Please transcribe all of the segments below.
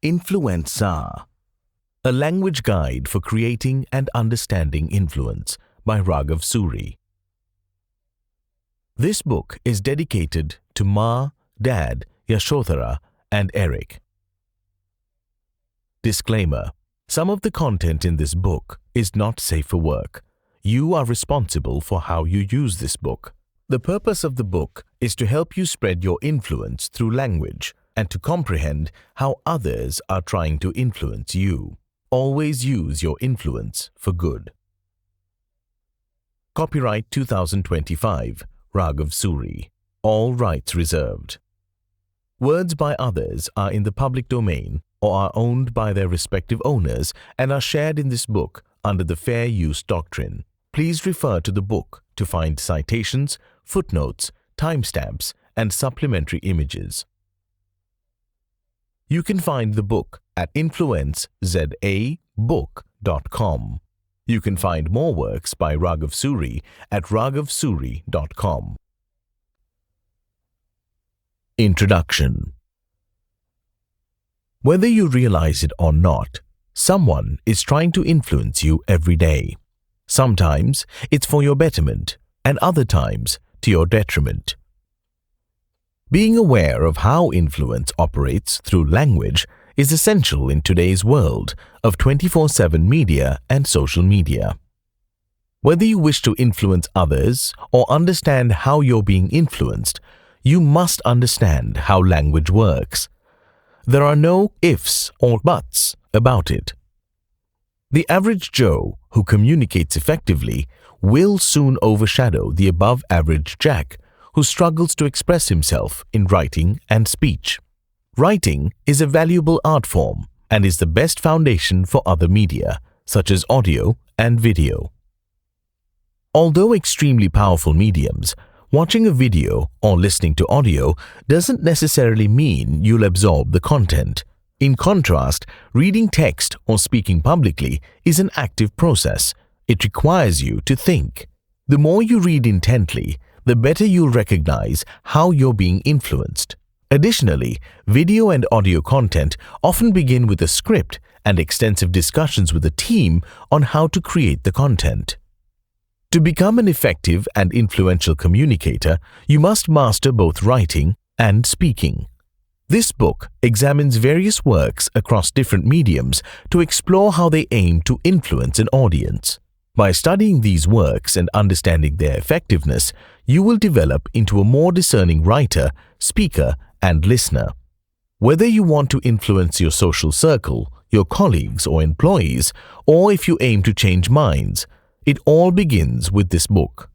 Influenceza, a language guide for creating and understanding influence by Raghav Suri. This book is dedicated to Ma, Dad, Yashodhara, and Eric. Disclaimer: some of the content in this book is not safe for work. You are responsible for how you use this book. The purpose of the book is to help you spread your influence through language and to comprehend how others are trying to influence you. Always use your influence for good. Copyright 2025, Raghav Suri. All rights reserved. Words by others are in the public domain or are owned by their respective owners and are shared in this book under the Fair Use Doctrine. Please refer to the book to find citations, footnotes, timestamps, and supplementary images. You can find the book at influencezabook.com. You can find more works by Raghav Suri at raghavsuri.com. Introduction. Whether you realize it or not, someone is trying to influence you every day. Sometimes it's for your betterment, and other times to your detriment. Being aware of how influence operates through language is essential in today's world of 24/7 media and social media. Whether you wish to influence others or understand how you're being influenced, you must understand how language works. There are no ifs or buts about it. The average Joe who communicates effectively will soon overshadow the above-average Jack who struggles to express himself in writing and speech. Writing is a valuable art form and is the best foundation for other media, such as audio and video. Although extremely powerful mediums, watching a video or listening to audio doesn't necessarily mean you'll absorb the content. In contrast, reading text or speaking publicly is an active process. It requires you to think. The more you read intently, the better you'll recognize how you're being influenced. Additionally, video and audio content often begin with a script and extensive discussions with a team on how to create the content. To become an effective and influential communicator, you must master both writing and speaking. This book examines various works across different mediums to explore how they aim to influence an audience. By studying these works and understanding their effectiveness, you will develop into a more discerning writer, speaker, and listener. Whether you want to influence your social circle, your colleagues or employees, or if you aim to change minds, it all begins with this book.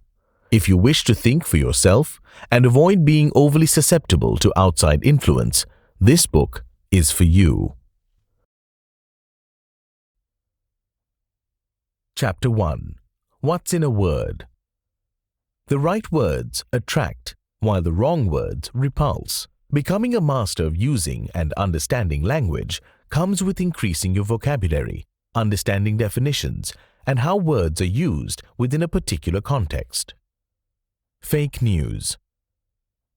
If you wish to think for yourself and avoid being overly susceptible to outside influence, this book is for you. Chapter 1. What's in a word? The right words attract, while the wrong words repulse. Becoming a master of using and understanding language comes with increasing your vocabulary, understanding definitions, and how words are used within a particular context. Fake news.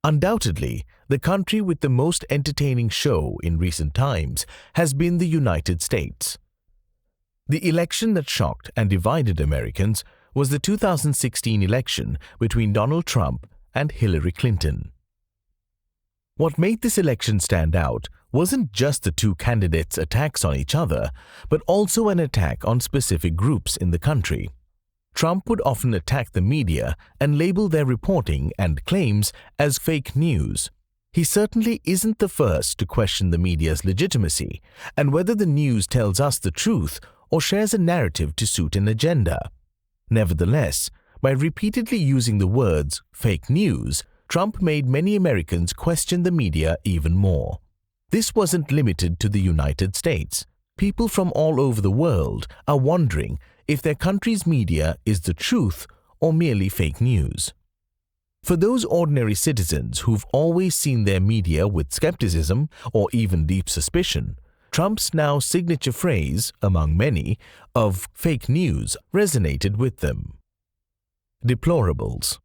Undoubtedly, the country with the most entertaining show in recent times has been the United States. The election that shocked and divided Americans was the 2016 election between Donald Trump and Hillary Clinton. What made this election stand out wasn't just the two candidates' attacks on each other, but also an attack on specific groups in the country. Trump would often attack the media and label their reporting and claims as fake news. He certainly isn't the first to question the media's legitimacy and whether the news tells us the truth or shares a narrative to suit an agenda. Nevertheless, by repeatedly using the words fake news, Trump made many Americans question the media even more. This wasn't limited to the United States. People from all over the world are wondering if their country's media is the truth or merely fake news. For those ordinary citizens who've always seen their media with skepticism or even deep suspicion, Trump's now signature phrase, among many, of fake news resonated with them. Deplorables.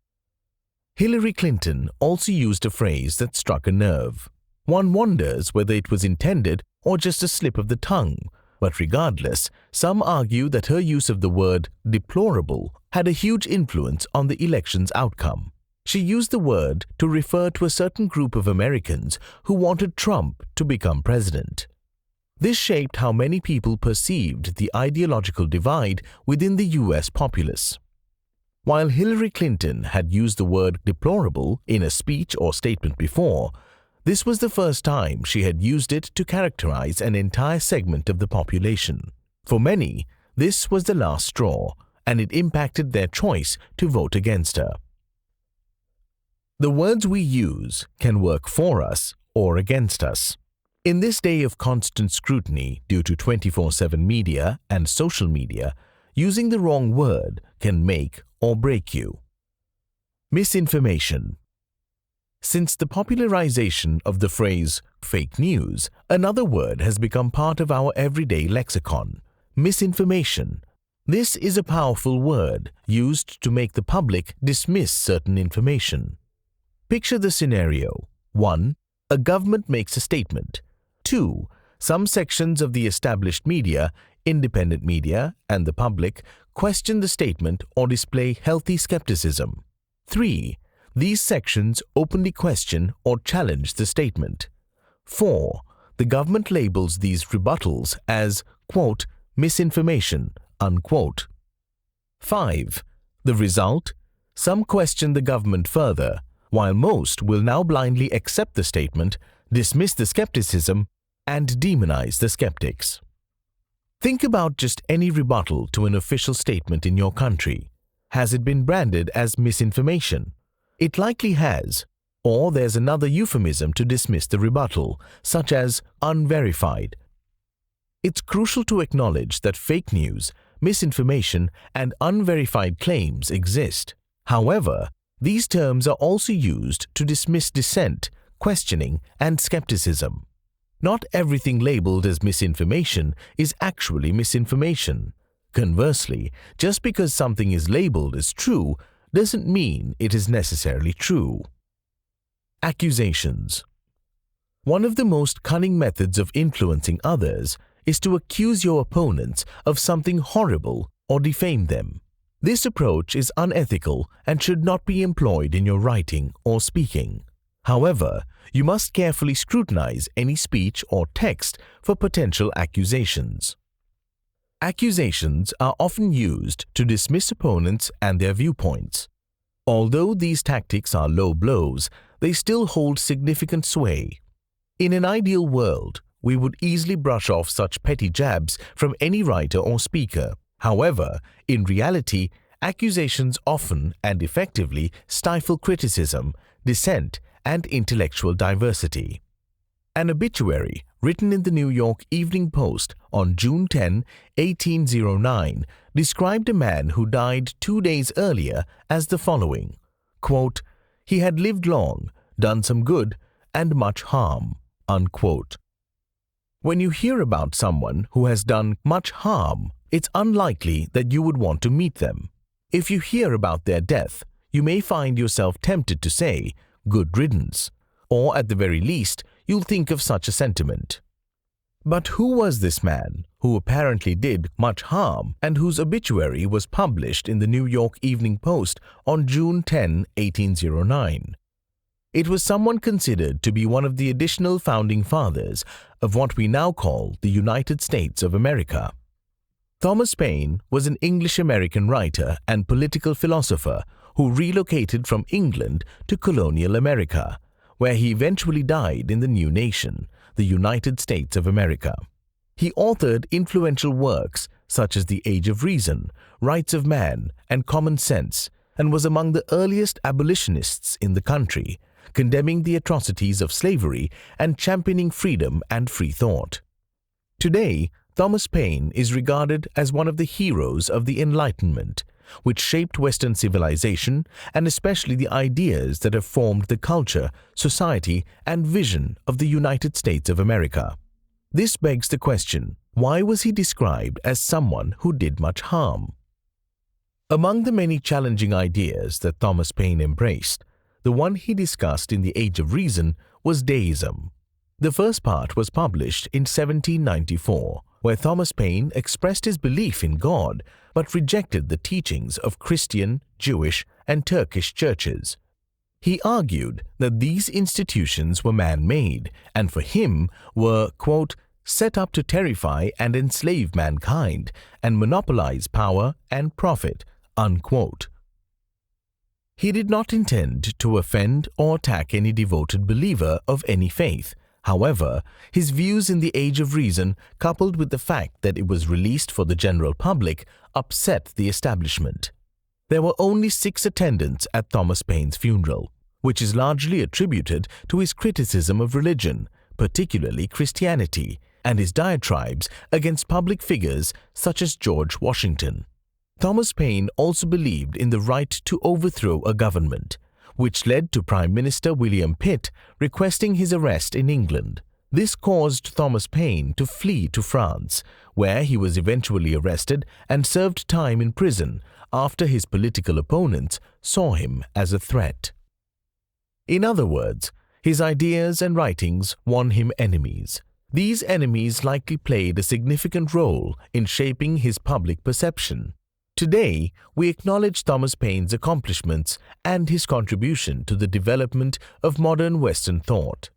Hillary Clinton also used a phrase that struck a nerve. One wonders whether it was intended or just a slip of the tongue, but regardless, some argue that her use of the word deplorable had a huge influence on the election's outcome. She used the word to refer to a certain group of Americans who wanted Trump to become president. This shaped how many people perceived the ideological divide within the US populace. While Hillary Clinton had used the word deplorable in a speech or statement before, this was the first time she had used it to characterize an entire segment of the population. For many, this was the last straw, and it impacted their choice to vote against her. The words we use can work for us or against us. In this day of constant scrutiny due to 24/7 media and social media, using the wrong word can make or break you. Misinformation. Since the popularization of the phrase fake news, another word has become part of our everyday lexicon: misinformation. This is a powerful word used to make the public dismiss certain information. Picture the scenario. 1. A government makes a statement. 2. Some sections of the established media, independent media, and the public question the statement or display healthy skepticism. 3. These sections openly question or challenge the statement. 4. The government labels these rebuttals as, quote, misinformation, unquote. 5. The result? Some question the government further, while most will now blindly accept the statement, dismiss the skepticism, and demonize the skeptics. Think about just any rebuttal to an official statement in your country. Has it been branded as misinformation? It likely has. Or there's another euphemism to dismiss the rebuttal, such as unverified. It's crucial to acknowledge that fake news, misinformation, and unverified claims exist. However, these terms are also used to dismiss dissent, questioning, and skepticism. Not everything labeled as misinformation is actually misinformation. Conversely, just because something is labeled as true doesn't mean it is necessarily true. Accusations. One of the most cunning methods of influencing others is to accuse your opponents of something horrible or defame them. This approach is unethical and should not be employed in your writing or speaking. However, you must carefully scrutinize any speech or text for potential accusations. Accusations are often used to dismiss opponents and their viewpoints. Although these tactics are low blows, they still hold significant sway. In an ideal world, we would easily brush off such petty jabs from any writer or speaker. However, in reality, accusations often and effectively stifle criticism, dissent, and intellectual diversity. An obituary written in the New York Evening Post on June 10, 1809, described a man who died 2 days earlier as the following, quote, "He had lived long, done some good, and much harm," unquote. When you hear about someone who has done much harm, it's unlikely that you would want to meet them. If you hear about their death, you may find yourself tempted to say, "Good riddance," or at the very least, you'll think of such a sentiment. But who was this man who apparently did much harm and whose obituary was published in the New York Evening Post on June 10, 1809? It was someone considered to be one of the additional founding fathers of what we now call the United States of America. Thomas Paine was an English-American writer and political philosopher who relocated from England to colonial America, where he eventually died in the new nation, the United States of America. He authored influential works such as The Age of Reason, Rights of Man, and Common Sense, and was among the earliest abolitionists in the country, condemning the atrocities of slavery and championing freedom and free thought. Today, Thomas Paine is regarded as one of the heroes of the Enlightenment, which shaped Western civilization and especially the ideas that have formed the culture, society, and vision of the United States of America. This begs the question, why was he described as someone who did much harm? Among the many challenging ideas that Thomas Paine embraced, the one he discussed in The Age of Reason was deism. The first part was published in 1794, where Thomas Paine expressed his belief in God but rejected the teachings of Christian, Jewish, and Turkish churches. He argued that these institutions were man-made and for him were, quote, set up to terrify and enslave mankind and monopolize power and profit, unquote. He did not intend to offend or attack any devoted believer of any faith. However, his views in the Age of Reason, coupled with the fact that it was released for the general public, upset the establishment. There were only 6 attendants at Thomas Paine's funeral, which is largely attributed to his criticism of religion, particularly Christianity, and his diatribes against public figures such as George Washington. Thomas Paine also believed in the right to overthrow a government, which led to Prime Minister William Pitt requesting his arrest in England. This caused Thomas Paine to flee to France, where he was eventually arrested and served time in prison after his political opponents saw him as a threat. In other words, his ideas and writings won him enemies. These enemies likely played a significant role in shaping his public perception. Today, we acknowledge Thomas Paine's accomplishments and his contribution to the development of modern Western thought.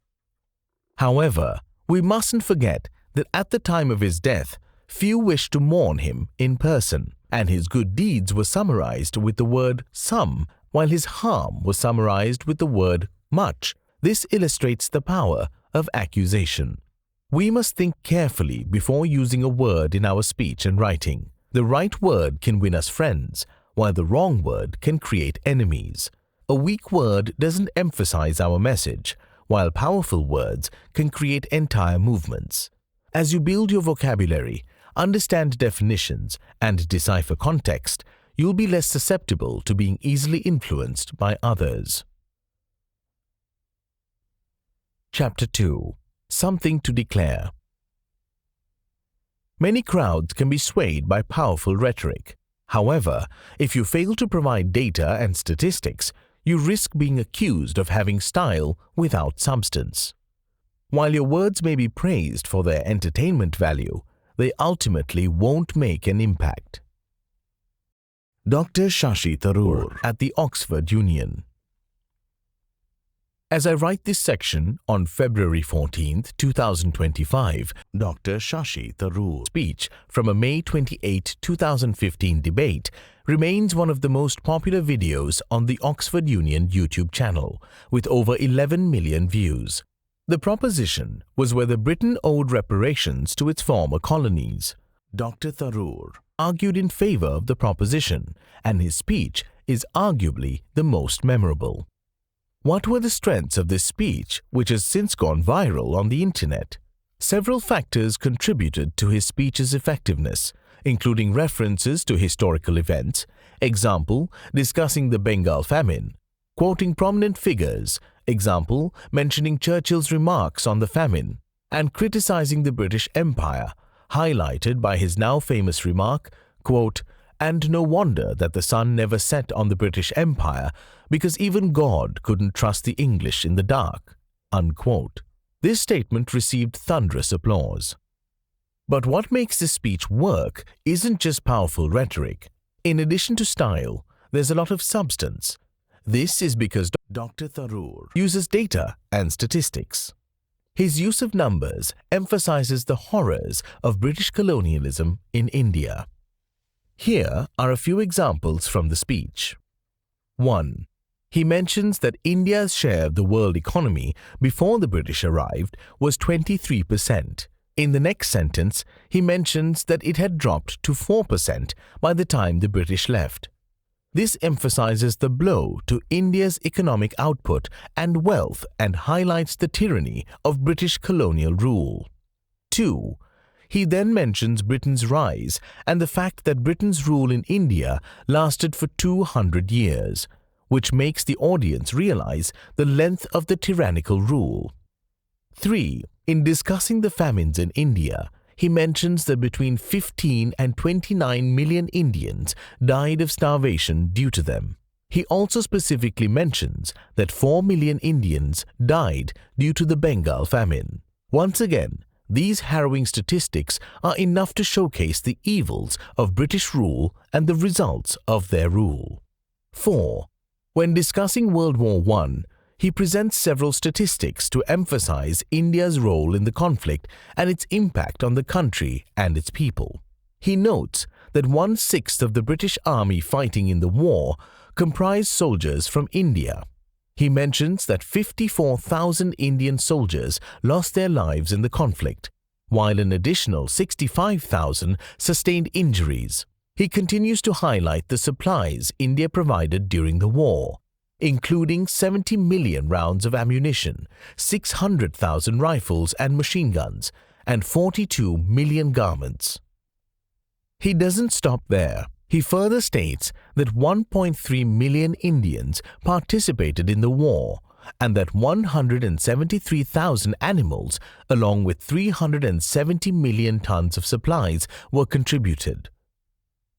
However, we mustn't forget that at the time of his death, few wished to mourn him in person, and his good deeds were summarized with the word some, while his harm was summarized with the word much. This illustrates the power of accusation. We must think carefully before using a word in our speech and writing. The right word can win us friends, while the wrong word can create enemies. A weak word doesn't emphasize our message, while powerful words can create entire movements. As you build your vocabulary, understand definitions, and decipher context, you'll be less susceptible to being easily influenced by others. Chapter 2. Something to declare. Many crowds can be swayed by powerful rhetoric. However, if you fail to provide data and statistics, you risk being accused of having style without substance. While your words may be praised for their entertainment value, they ultimately won't make an impact. Dr. Shashi Tharoor at the Oxford Union. As I write this section on February 14, 2025, Dr. Shashi Tharoor's speech from a May 28, 2015 debate remains one of the most popular videos on the Oxford Union YouTube channel, with over 11 million views. The proposition was whether Britain owed reparations to its former colonies. Dr. Tharoor argued in favor of the proposition, and his speech is arguably the most memorable. What were the strengths of this speech, which has since gone viral on the internet? Several factors contributed to his speech's effectiveness, including references to historical events, example, discussing the Bengal famine, quoting prominent figures, example, mentioning Churchill's remarks on the famine, and criticizing the British Empire, highlighted by his now famous remark, quote, "And no wonder that the sun never set on the British Empire, because even God couldn't trust the English in the dark," unquote. This statement received thunderous applause. But what makes this speech work isn't just powerful rhetoric. In addition to style, there's a lot of substance. This is because Dr. Tharoor uses data and statistics. His use of numbers emphasizes the horrors of British colonialism in India. Here are a few examples from the speech. 1. He mentions that India's share of the world economy before the British arrived was 23%. In the next sentence, he mentions that it had dropped to 4% by the time the British left. This emphasizes the blow to India's economic output and wealth and highlights the tyranny of British colonial rule. 2. He then mentions Britain's rise and the fact that Britain's rule in India lasted for 200 years, which makes the audience realize the length of the tyrannical rule. 3. In discussing the famines in India, he mentions that between 15 and 29 million Indians died of starvation due to them. He also specifically mentions that 4 million Indians died due to the Bengal famine. Once again, these harrowing statistics are enough to showcase the evils of British rule and the results of their rule. 4. When discussing World War I, he presents several statistics to emphasize India's role in the conflict and its impact on the country and its people. He notes that 1/6 of the British army fighting in the war comprised soldiers from India. He mentions that 54,000 Indian soldiers lost their lives in the conflict, while an additional 65,000 sustained injuries. He continues to highlight the supplies India provided during the war, including 70 million rounds of ammunition, 600,000 rifles and machine guns, and 42 million garments. He doesn't stop there. He further states that 1.3 million Indians participated in the war and that 173,000 animals, along with 370 million tons of supplies, were contributed.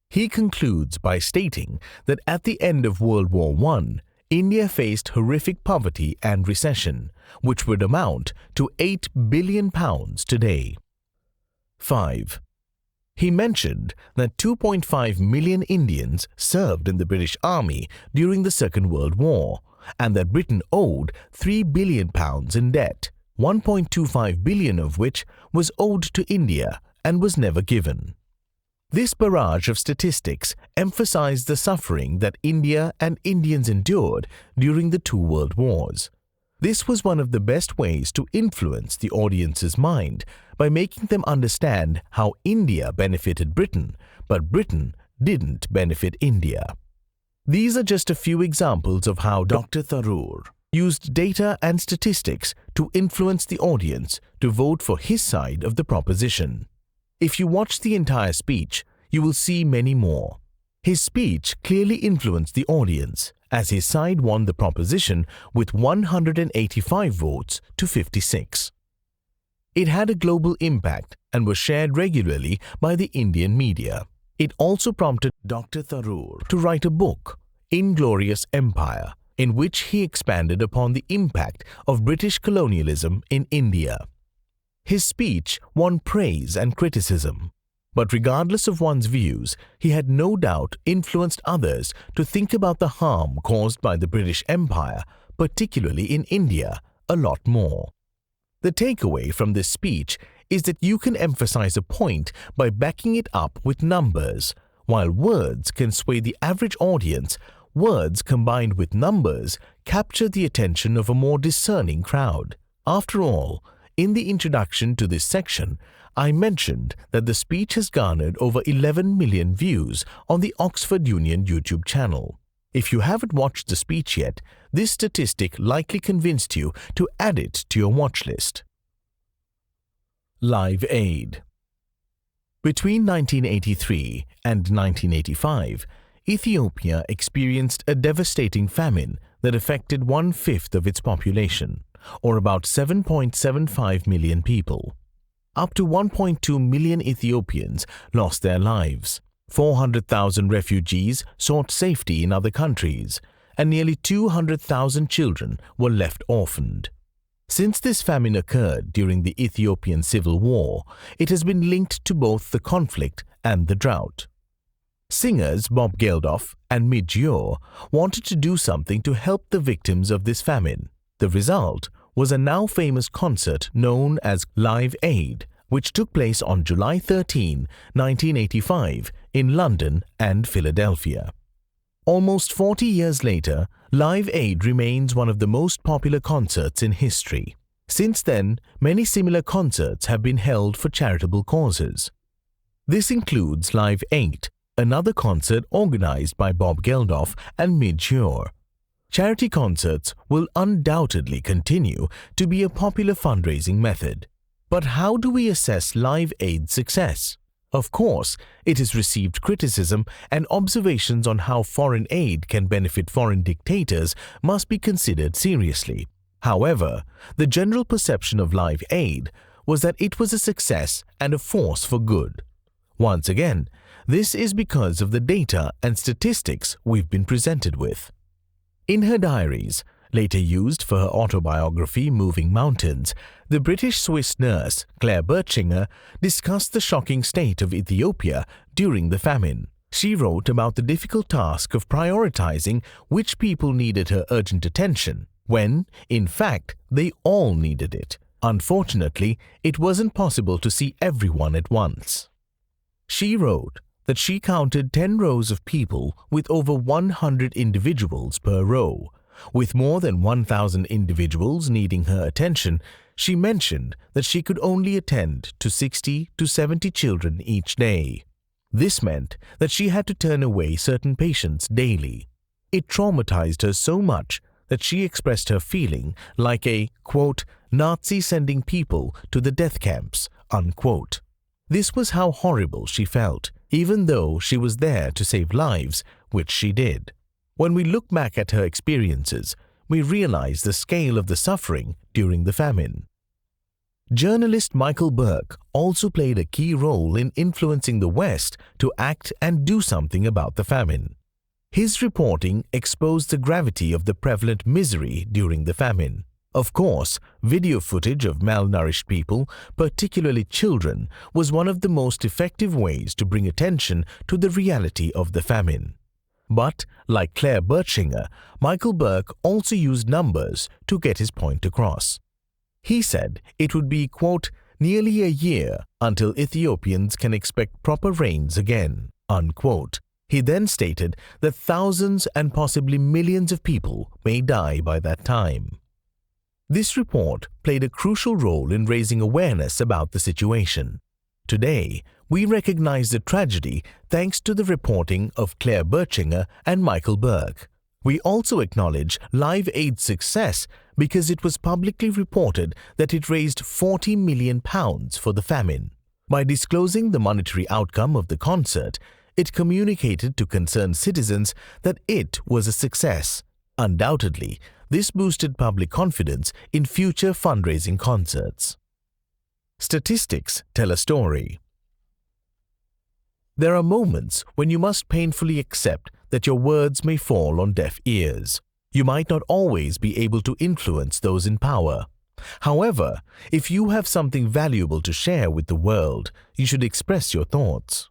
He concludes by stating that at the end of World War I, India faced horrific poverty and recession, which would amount to £8 billion today. 5. He mentioned that 2.5 million Indians served in the British Army during the Second World War and that Britain owed £3 billion in debt, 1.25 billion of which was owed to India and was never given. This barrage of statistics emphasized the suffering that India and Indians endured during the two world wars. This was one of the best ways to influence the audience's mind by making them understand how India benefited Britain, but Britain didn't benefit India. These are just a few examples of how Dr. Tharoor used data and statistics to influence the audience to vote for his side of the proposition. If you watch the entire speech, you will see many more. His speech clearly influenced the audience, as his side won the proposition with 185 votes to 56. It had a global impact and was shared regularly by the Indian media. It also prompted Dr. Tharoor to write a book, Inglorious Empire, in which he expanded upon the impact of British colonialism in India. His speech won praise and criticism, but regardless of one's views, he had no doubt influenced others to think about the harm caused by the British Empire, particularly in India, a lot more. The takeaway from this speech is that you can emphasize a point by backing it up with numbers. While words can sway the average audience, words combined with numbers capture the attention of a more discerning crowd. After all, in the introduction to this section, I mentioned that the speech has garnered over 11 million views on the Oxford Union YouTube channel. If you haven't watched the speech yet, this statistic likely convinced you to add it to your watch list. Live Aid. Between 1983 and 1985, Ethiopia experienced a devastating famine that affected 1/5 of its population, or about 7.75 million people. Up to 1.2 million Ethiopians lost their lives. 400,000 refugees sought safety in other countries, and nearly 200,000 children were left orphaned. Since this famine occurred during the Ethiopian Civil War, it has been linked to both the conflict and the drought. Singers Bob Geldof and Midge-Ure wanted to do something to help the victims of this famine. The result was a now famous concert known as Live Aid, which took place on July 13, 1985 in London and Philadelphia. Almost 40 years later, Live Aid remains one of the most popular concerts in history. Since then, many similar concerts have been held for charitable causes. This includes Live 8, another concert organized by Bob Geldof and Midge-Ure. Charity concerts will undoubtedly continue to be a popular fundraising method. But how do we assess Live Aid's success? Of course, it has received criticism, and observations on how foreign aid can benefit foreign dictators must be considered seriously. However, the general perception of Live Aid was that it was a success and a force for good. Once again, this is because of the data and statistics we've been presented with. In her diaries, Later used for her autobiography Moving Mountains, the British-Swiss nurse Claire Bertschinger discussed the shocking state of Ethiopia during the famine. She wrote about the difficult task of prioritizing which people needed her urgent attention, when, in fact, they all needed it. Unfortunately, it wasn't possible to see everyone at once. She wrote that she counted 10 rows of people with over 100 individuals per row. With more than 1,000 individuals needing her attention, she mentioned that she could only attend to 60 to 70 children each day. This meant that she had to turn away certain patients daily. It traumatized her so much that she expressed her feeling like a, quote, Nazi sending people to the death camps, unquote. This was how horrible she felt, even though she was there to save lives, which she did. When we look back at her experiences, we realize the scale of the suffering during the famine. Journalist Michael Burke also played a key role in influencing the West to act and do something about the famine. His reporting exposed the gravity of the prevalent misery during the famine. Of course, video footage of malnourished people, particularly children, was one of the most effective ways to bring attention to the reality of the famine. But, like Claire Bertschinger, Michael Burke also used numbers to get his point across. He said it would be, quote, nearly a year until Ethiopians can expect proper rains again, unquote. He then stated that thousands and possibly millions of people may die by that time. This report played a crucial role in raising awareness about the situation. Today, we recognize the tragedy thanks to the reporting of Claire Bertschinger and Michael Burke. We also acknowledge Live Aid's success because it was publicly reported that it raised £40 million for the famine. By disclosing the monetary outcome of the concert, it communicated to concerned citizens that it was a success. Undoubtedly, this boosted public confidence in future fundraising concerts. Statistics tell a story. There are moments when you must painfully accept that your words may fall on deaf ears. You might not always be able to influence those in power. However, if you have something valuable to share with the world, you should express your thoughts.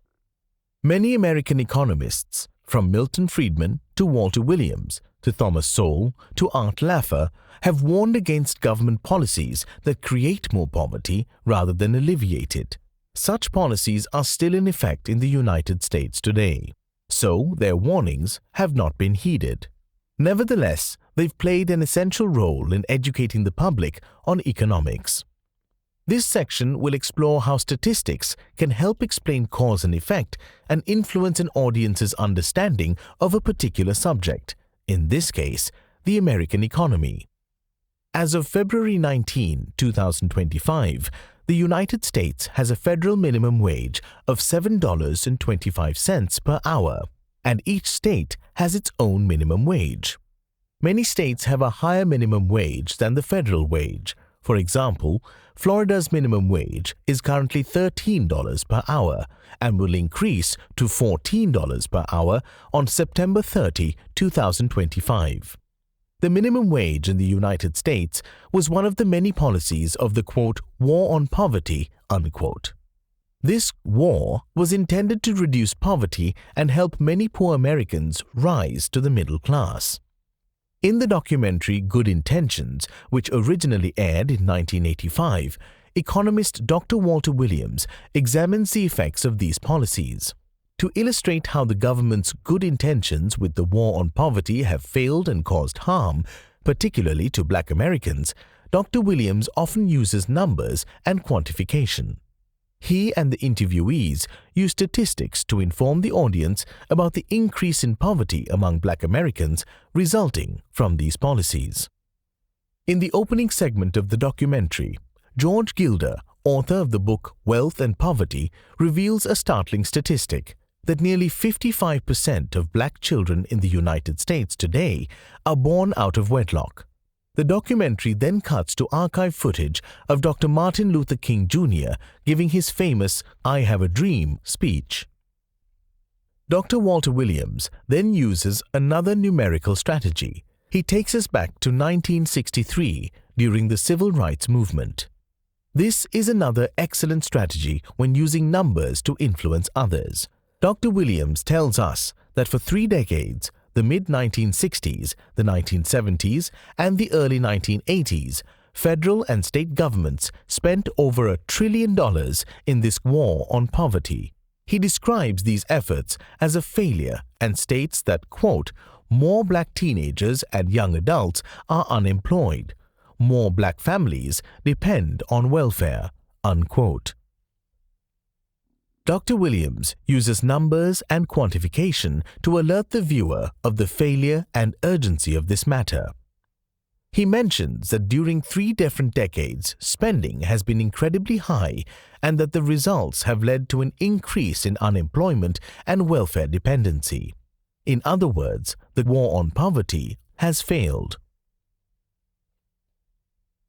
Many American economists, from Milton Friedman to Walter Williams, to Thomas Sowell, to Art Laffer, have warned against government policies that create more poverty rather than alleviate it. Such policies are still in effect in the United States today, so their warnings have not been heeded. Nevertheless, they've played an essential role in educating the public on economics. This section will explore how statistics can help explain cause and effect and influence an audience's understanding of a particular subject, in this case, the American economy. As of February 19, 2025, the United States has a federal minimum wage of $7.25 per hour, and each state has its own minimum wage. Many states have a higher minimum wage than the federal wage. For example, Florida's minimum wage is currently $13 per hour and will increase to $14 per hour on September 30, 2025. The minimum wage in the United States was one of the many policies of the, quote, war on poverty, unquote. This war was intended to reduce poverty and help many poor Americans rise to the middle class. In the documentary Good Intentions, which originally aired in 1985, economist Dr. Walter Williams examines the effects of these policies. To illustrate how the government's good intentions with the war on poverty have failed and caused harm, particularly to Black Americans, Dr. Williams often uses numbers and quantification. He and the interviewees use statistics to inform the audience about the increase in poverty among Black Americans resulting from these policies. In the opening segment of the documentary, George Gilder, author of the book Wealth and Poverty, reveals a startling statistic that nearly 55% of Black children in the United States today are born out of wedlock. The documentary then cuts to archive footage of Dr. Martin Luther King Jr. giving his famous "I Have a Dream" speech. Dr. Walter Williams then uses another numerical strategy. He takes us back to 1963 during the Civil Rights Movement. This is another excellent strategy when using numbers to influence others. Dr. Williams tells us that for 3 decades, the mid-1960s, the 1970s, and the early 1980s, federal and state governments spent over $1 trillion in this war on poverty. He describes these efforts as a failure and states that, quote, more black teenagers and young adults are unemployed. More black families depend on welfare, unquote. Dr. Williams uses numbers and quantification to alert the viewer of the failure and urgency of this matter. He mentions that during 3 different decades, spending has been incredibly high and that the results have led to an increase in unemployment and welfare dependency. In other words, the war on poverty has failed.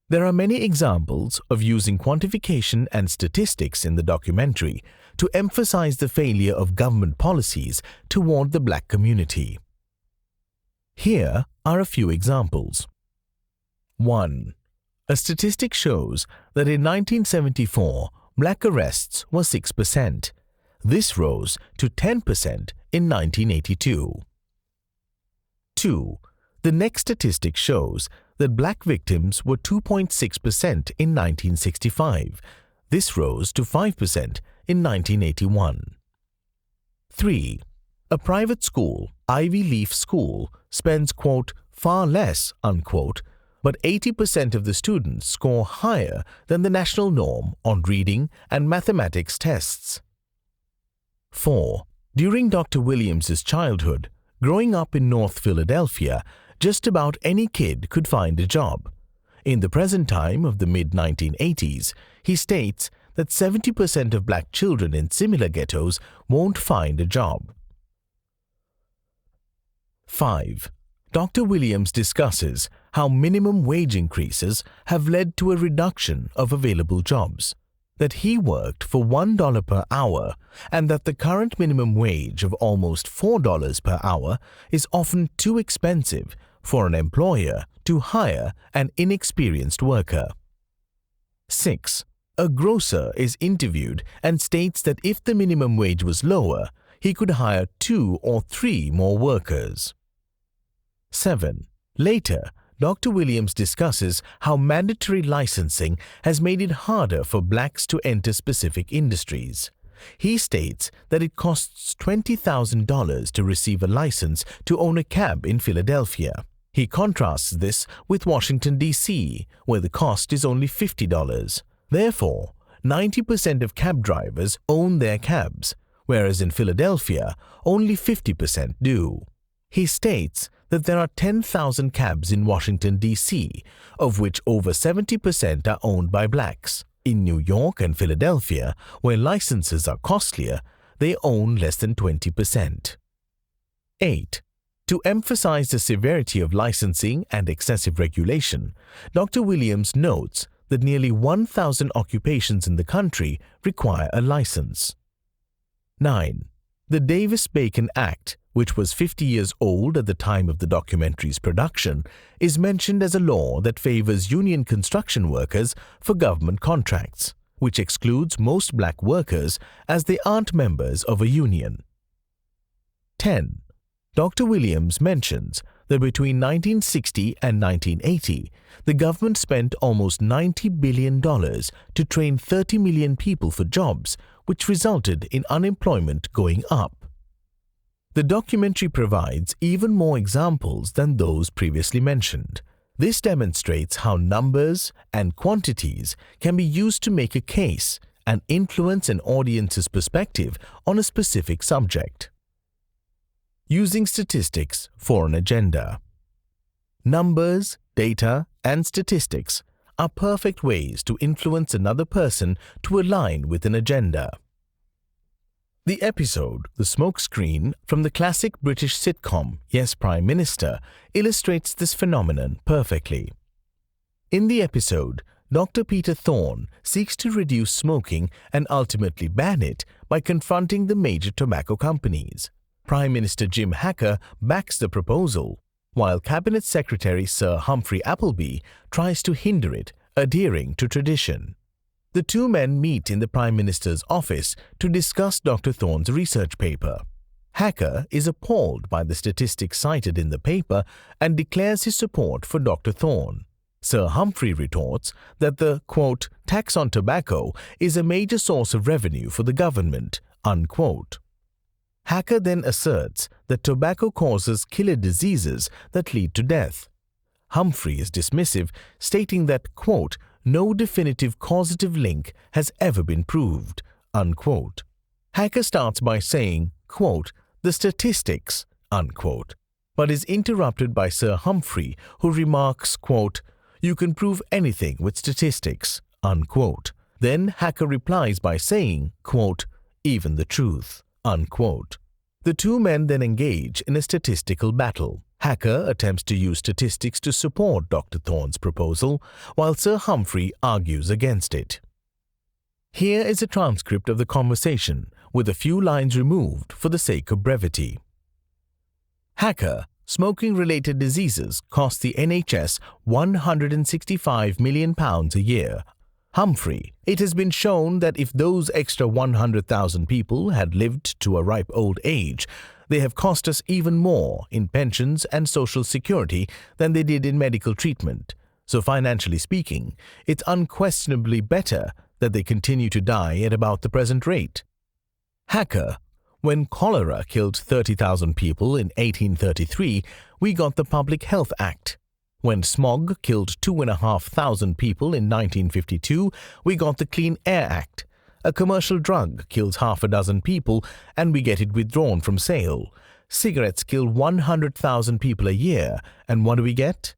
There are many examples of using quantification and statistics in the documentary to emphasize the failure of government policies toward the black community. Here are a few examples. 1. A statistic shows that in 1974, black arrests were 6%. This rose to 10% in 1982. 2. The next statistic shows that black victims were 2.6% in 1965. This rose to 5% in 1981. 3. A private school, Ivy Leaf School, spends, quote, far less, unquote, but 80% of the students score higher than the national norm on reading and mathematics tests. 4. During Dr. Williams's childhood, growing up in North Philadelphia, just about any kid could find a job. In the present time of the mid-1980s, he states that 70% of black children in similar ghettos won't find a job. 5. Dr. Williams discusses how minimum wage increases have led to a reduction of available jobs, that he worked for $1 per hour and that the current minimum wage of almost $4 per hour is often too expensive for an employer to hire an inexperienced worker. 6. A grocer is interviewed and states that if the minimum wage was lower, he could hire 2 or 3 more workers. 7. Later, Dr. Williams discusses how mandatory licensing has made it harder for blacks to enter specific industries. He states that it costs $20,000 to receive a license to own a cab in Philadelphia. He contrasts this with Washington, D.C., where the cost is only $50. Therefore, 90% of cab drivers own their cabs, whereas in Philadelphia, only 50% do. He states that there are 10,000 cabs in Washington, D.C., of which over 70% are owned by blacks. In New York and Philadelphia, where licenses are costlier, they own less than 20%. 8. To emphasize the severity of licensing and excessive regulation, Dr. Williams notes that nearly 1,000 occupations in the country require a license. 9. The Davis-Bacon Act, which was 50 years old at the time of the documentary's production, is mentioned as a law that favors union construction workers for government contracts, which excludes most black workers as they aren't members of a union. 10. Dr. Williams mentions that between 1960 and 1980, the government spent almost $90 billion to train 30 million people for jobs, which resulted in unemployment going up. The documentary provides even more examples than those previously mentioned. This demonstrates how numbers and quantities can be used to make a case and influence an audience's perspective on a specific subject. Using statistics for an agenda. Numbers, data, and statistics are perfect ways to influence another person to align with an agenda. The episode, The Smokescreen, from the classic British sitcom Yes, Prime Minister, illustrates this phenomenon perfectly. In the episode, Dr. Peter Thorne seeks to reduce smoking and ultimately ban it by confronting the major tobacco companies. Prime Minister Jim Hacker backs the proposal. while Cabinet Secretary Sir Humphrey Appleby tries to hinder it, adhering to tradition. The two men meet in the Prime Minister's office to discuss Dr. Thorne's research paper. Hacker is appalled by the statistics cited in the paper and declares his support for Dr. Thorne. Sir Humphrey retorts that the, quote, tax on tobacco is a major source of revenue for the government, unquote. Hacker then asserts that tobacco causes killer diseases that lead to death. Humphrey is dismissive, stating that, quote, no definitive causative link has ever been proved, unquote. Hacker starts by saying, quote, the statistics, unquote, but is interrupted by Sir Humphrey, who remarks, quote, you can prove anything with statistics, unquote. Then Hacker replies by saying, quote, even the truth, unquote. The two men then engage in a statistical battle. Hacker attempts to use statistics to support Dr. Thorne's proposal, while Sir Humphrey argues against it. Here is a transcript of the conversation, with a few lines removed for the sake of brevity. Hacker, smoking-related diseases cost the NHS £165 million a year. Humphrey, it has been shown that if those extra 100,000 people had lived to a ripe old age, they have cost us even more in pensions and social security than they did in medical treatment. So financially speaking, it's unquestionably better that they continue to die at about the present rate. Hacker, when cholera killed 30,000 people in 1833, we got the Public Health Act. When smog killed 2,500 people in 1952, we got the Clean Air Act. A commercial drug kills half a dozen people and we get it withdrawn from sale. Cigarettes kill 100,000 people a year, and what do we get?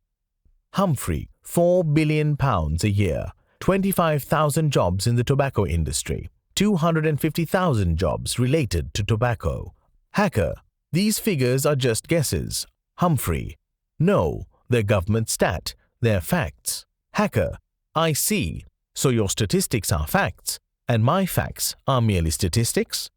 Humphrey, £4 billion a year, 25,000 jobs in the tobacco industry, 250,000 jobs related to tobacco. Hacker, these figures are just guesses. Humphrey, no, they're government stat, they're facts. Hacker, I see, so your statistics are facts, and my facts are merely statistics?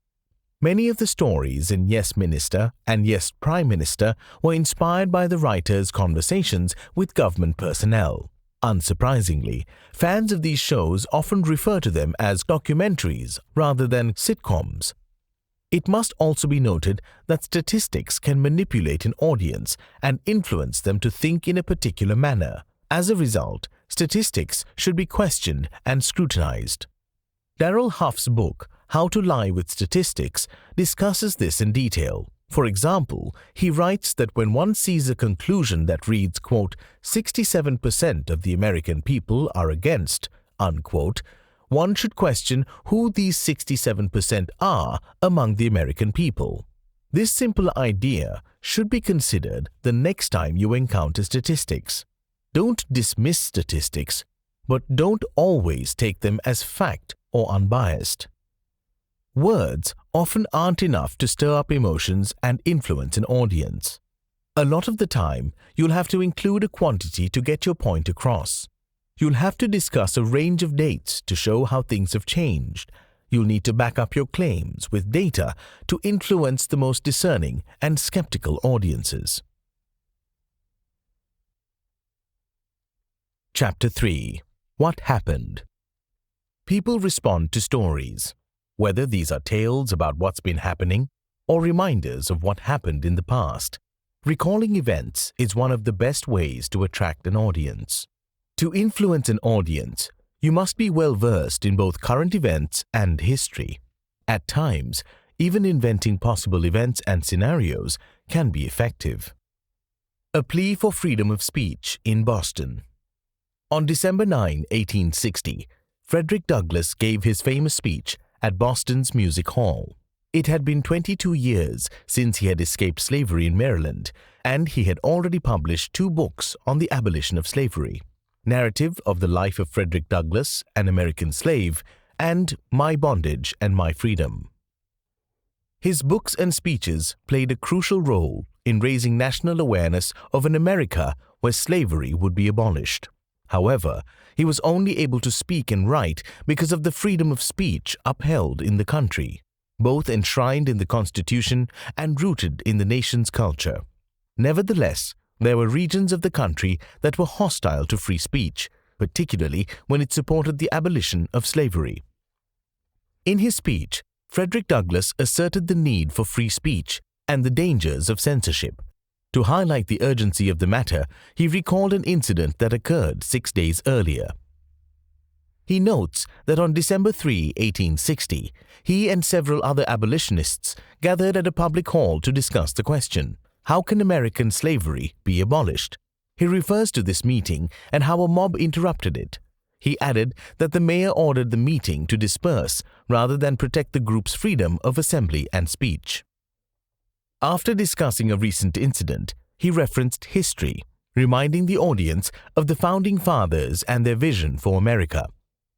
Many of the stories in Yes Minister and Yes Prime Minister were inspired by the writers' conversations with government personnel. Unsurprisingly, fans of these shows often refer to them as documentaries rather than sitcoms. It must also be noted that statistics can manipulate an audience and influence them to think in a particular manner. As a result, statistics should be questioned and scrutinized. Darrell Huff's book, How to Lie with Statistics, discusses this in detail. For example, he writes that when one sees a conclusion that reads, quote, 67% of the American people are against, unquote, one should question who these 67% are among the American people. This simple idea should be considered the next time you encounter statistics. Don't dismiss statistics, but don't always take them as fact or unbiased. Words often aren't enough to stir up emotions and influence an audience. A lot of the time, you'll have to include a quantity to get your point across. You'll have to discuss a range of dates to show how things have changed. You'll need to back up your claims with data to influence the most discerning and skeptical audiences. Chapter 3. What happened? People respond to stories, whether these are tales about what's been happening or reminders of what happened in the past. Recalling events is one of the best ways to attract an audience. To influence an audience, you must be well versed in both current events and history. At times, even inventing possible events and scenarios can be effective. A plea for freedom of speech in Boston. On December 9, 1860, Frederick Douglass gave his famous speech at Boston's Music Hall. It had been 22 years since he had escaped slavery in Maryland, and he had already published 2 books on the abolition of slavery: Narrative of the Life of Frederick Douglass, an American Slave, and My Bondage and My Freedom. His books and speeches played a crucial role in raising national awareness of an America where slavery would be abolished. However, he was only able to speak and write because of the freedom of speech upheld in the country, both enshrined in the Constitution and rooted in the nation's culture. Nevertheless, There were regions of the country that were hostile to free speech, particularly when it supported the abolition of slavery. In his speech, Frederick Douglass asserted the need for free speech and the dangers of censorship. To highlight the urgency of the matter, he recalled an incident that occurred 6 days earlier. He notes that on December 3, 1860, he and several other abolitionists gathered at a public hall to discuss the question, how can American slavery be abolished? He refers to this meeting and how a mob interrupted it. He added that the mayor ordered the meeting to disperse rather than protect the group's freedom of assembly and speech. After discussing a recent incident, he referenced history, reminding the audience of the Founding Fathers and their vision for America.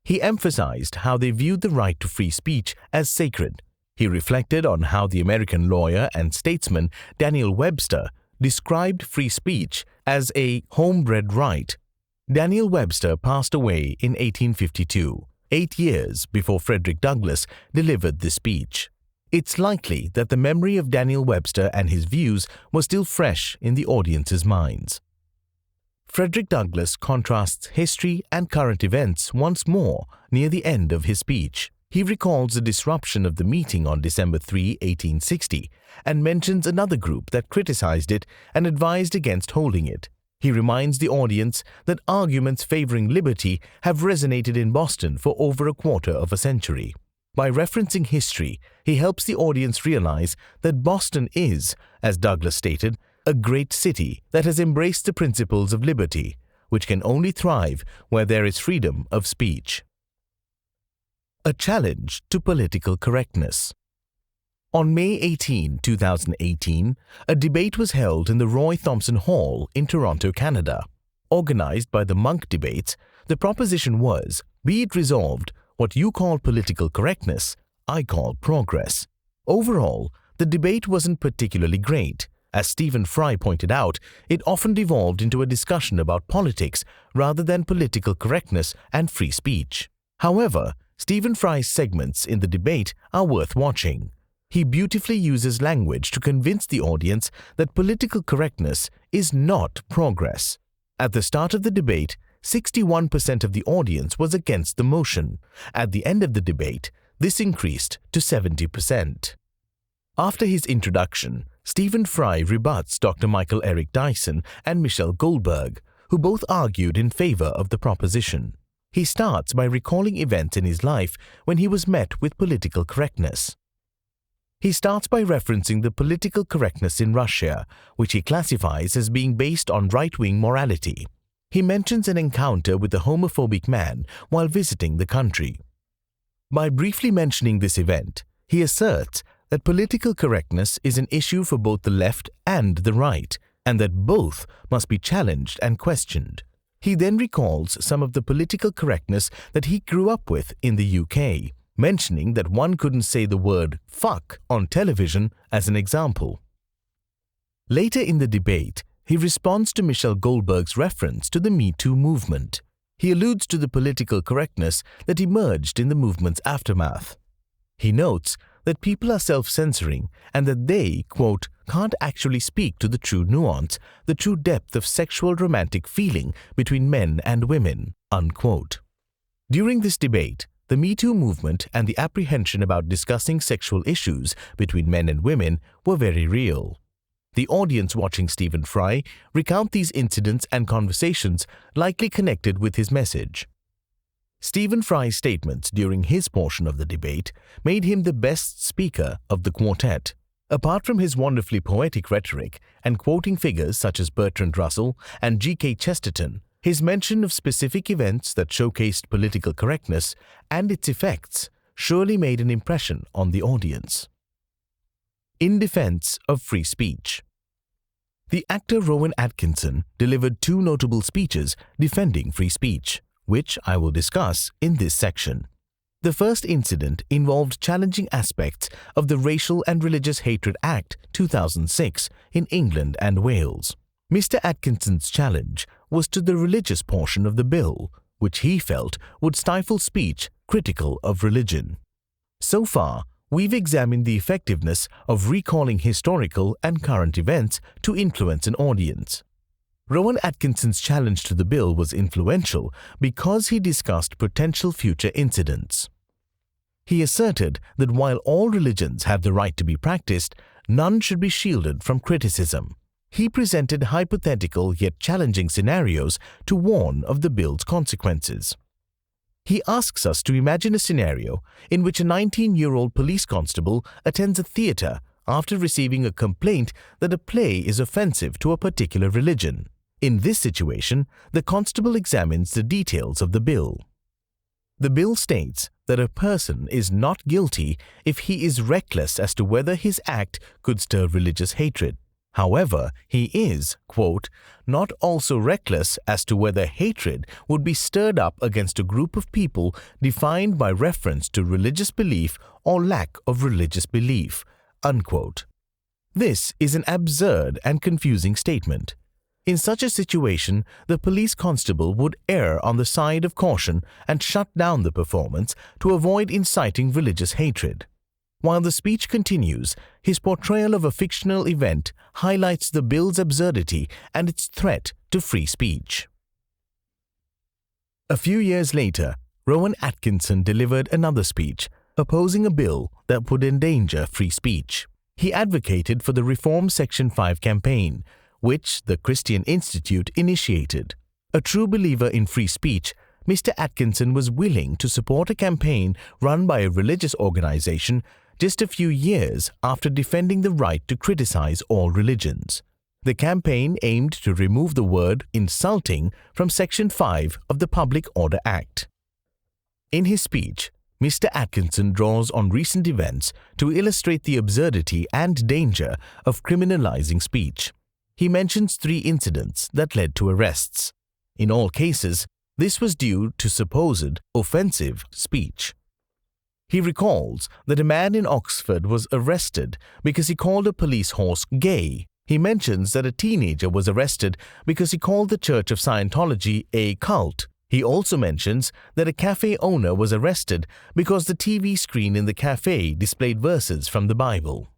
He emphasized how they viewed the right to free speech as sacred. He reflected on how the American lawyer and statesman Daniel Webster described free speech as a homebred right. Daniel Webster passed away in 1852, 8 years before Frederick Douglass delivered this speech. It's likely that the memory of Daniel Webster and his views was still fresh in the audience's minds. Frederick Douglass contrasts history and current events once more near the end of his speech. He recalls the disruption of the meeting on December 3, 1860, and mentions another group that criticized it and advised against holding it. He reminds the audience that arguments favoring liberty have resonated in Boston for over a quarter of a century. By referencing history, he helps the audience realize that Boston is, as Douglass stated, a great city that has embraced the principles of liberty, which can only thrive where there is freedom of speech. A challenge to political correctness. On May 18, 2018, a debate was held in the Roy Thomson Hall in Toronto, Canada. Organized by the Monk Debates, the proposition was, be it resolved, what you call political correctness, I call progress. Overall, the debate wasn't particularly great. As Stephen Fry pointed out, it often devolved into a discussion about politics rather than political correctness and free speech. However, Stephen Fry's segments in the debate are worth watching. He beautifully uses language to convince the audience that political correctness is not progress. At the start of the debate, 61% of the audience was against the motion. At the end of the debate, this increased to 70%. After his introduction, Stephen Fry rebuts Dr. Michael Eric Dyson and Michelle Goldberg, who both argued in favor of the proposition. He starts by recalling events in his life when he was met with political correctness. He starts by referencing the political correctness in Russia, which he classifies as being based on right-wing morality. He mentions an encounter with a homophobic man while visiting the country. By briefly mentioning this event, he asserts that political correctness is an issue for both the left and the right, and that both must be challenged and questioned. He then recalls some of the political correctness that he grew up with in the UK, mentioning that one couldn't say the word fuck on television as an example. Later in the debate, he responds to Michelle Goldberg's reference to the Me Too movement. He alludes to the political correctness that emerged in the movement's aftermath. He notes that people are self-censoring and that they, quote, can't actually speak to the true nuance, the true depth of sexual romantic feeling between men and women, unquote. During this debate, the Me Too movement and the apprehension about discussing sexual issues between men and women were very real. The audience watching Stephen Fry recount these incidents and conversations likely connected with his message. Stephen Fry's statements during his portion of the debate made him the best speaker of the quartet. Apart from his wonderfully poetic rhetoric and quoting figures such as Bertrand Russell and G.K. Chesterton, his mention of specific events that showcased political correctness and its effects surely made an impression on the audience. In defense of free speech. The actor Rowan Atkinson delivered two notable speeches defending free speech, which I will discuss in this section. The first incident involved challenging aspects of the Racial and Religious Hatred Act 2006 in England and Wales. Mr. Atkinson's challenge was to the religious portion of the bill, which he felt would stifle speech critical of religion. So far, we've examined the effectiveness of recalling historical and current events to influence an audience. Rowan Atkinson's challenge to the bill was influential because he discussed potential future incidents. He asserted that while all religions have the right to be practiced, none should be shielded from criticism. He presented hypothetical yet challenging scenarios to warn of the bill's consequences. He asks us to imagine a scenario in which a 19-year-old police constable attends a theatre after receiving a complaint that a play is offensive to a particular religion. In this situation, the constable examines the details of the bill. The bill states that a person is not guilty if he is reckless as to whether his act could stir religious hatred. However, he is, quote, not also reckless as to whether hatred would be stirred up against a group of people defined by reference to religious belief or lack of religious belief, unquote. This is an absurd and confusing statement. In such a situation, the police constable would err on the side of caution and shut down the performance to avoid inciting religious hatred. While the speech continues, his portrayal of a fictional event highlights the bill's absurdity and its threat to free speech. A few years later, Rowan Atkinson delivered another speech opposing a bill that would endanger free speech. He advocated for the Reform Section 5 campaign, which the Christian Institute initiated. A true believer in free speech, Mr. Atkinson was willing to support a campaign run by a religious organization just a few years after defending the right to criticize all religions. The campaign aimed to remove the word insulting from Section 5 of the Public Order Act. In his speech, Mr. Atkinson draws on recent events to illustrate the absurdity and danger of criminalizing speech. He mentions 3 incidents that led to arrests. In all cases, this was due to supposed offensive speech. He recalls that a man in Oxford was arrested because he called a police horse gay. He mentions that a teenager was arrested because he called the Church of Scientology a cult. He also mentions that a cafe owner was arrested because the TV screen in the cafe displayed verses from the Bible.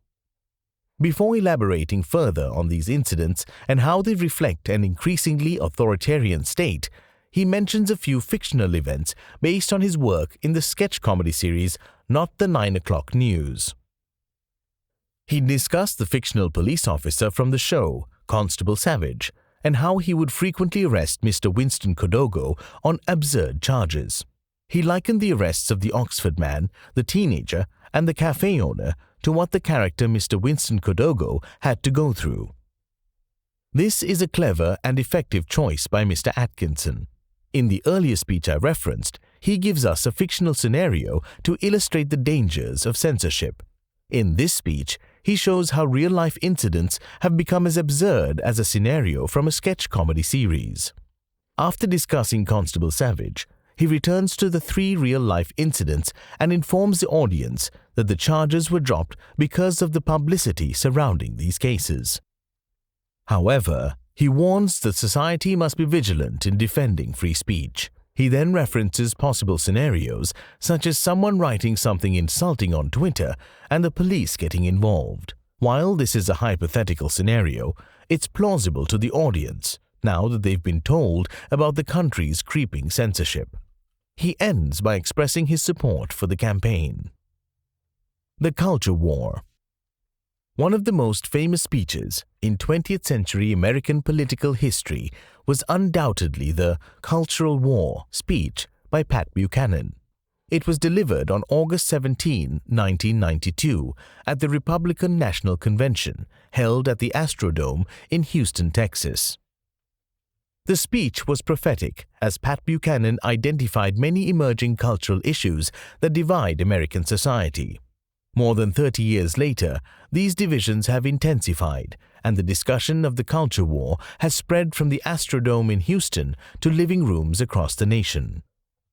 Before elaborating further on these incidents and how they reflect an increasingly authoritarian state, he mentions a few fictional events based on his work in the sketch comedy series Not the 9 O'Clock News. He discussed the fictional police officer from the show, Constable Savage, and how he would frequently arrest Mr. Winston Kodogo on absurd charges. He likened the arrests of the Oxford man, the teenager, and the cafe owner to what the character Mr. Winston Kodogo had to go through. This is a clever and effective choice by Mr. Atkinson. In the earlier speech I referenced, he gives us a fictional scenario to illustrate the dangers of censorship. In this speech, he shows how real-life incidents have become as absurd as a scenario from a sketch comedy series. After discussing Constable Savage, he returns to the 3 real-life incidents and informs the audience that the charges were dropped because of the publicity surrounding these cases. However, he warns that society must be vigilant in defending free speech. He then references possible scenarios such as someone writing something insulting on Twitter and the police getting involved. While this is a hypothetical scenario, it's plausible to the audience now that they've been told about the country's creeping censorship. He ends by expressing his support for the campaign. The Culture War. One of the most famous speeches in 20th century American political history was undoubtedly the Cultural War speech by Pat Buchanan. It was delivered on August 17, 1992, at the Republican National Convention held at the Astrodome in Houston, Texas. The speech was prophetic as Pat Buchanan identified many emerging cultural issues that divide American society. More than 30 years later, these divisions have intensified, and the discussion of the culture war has spread from the Astrodome in Houston to living rooms across the nation.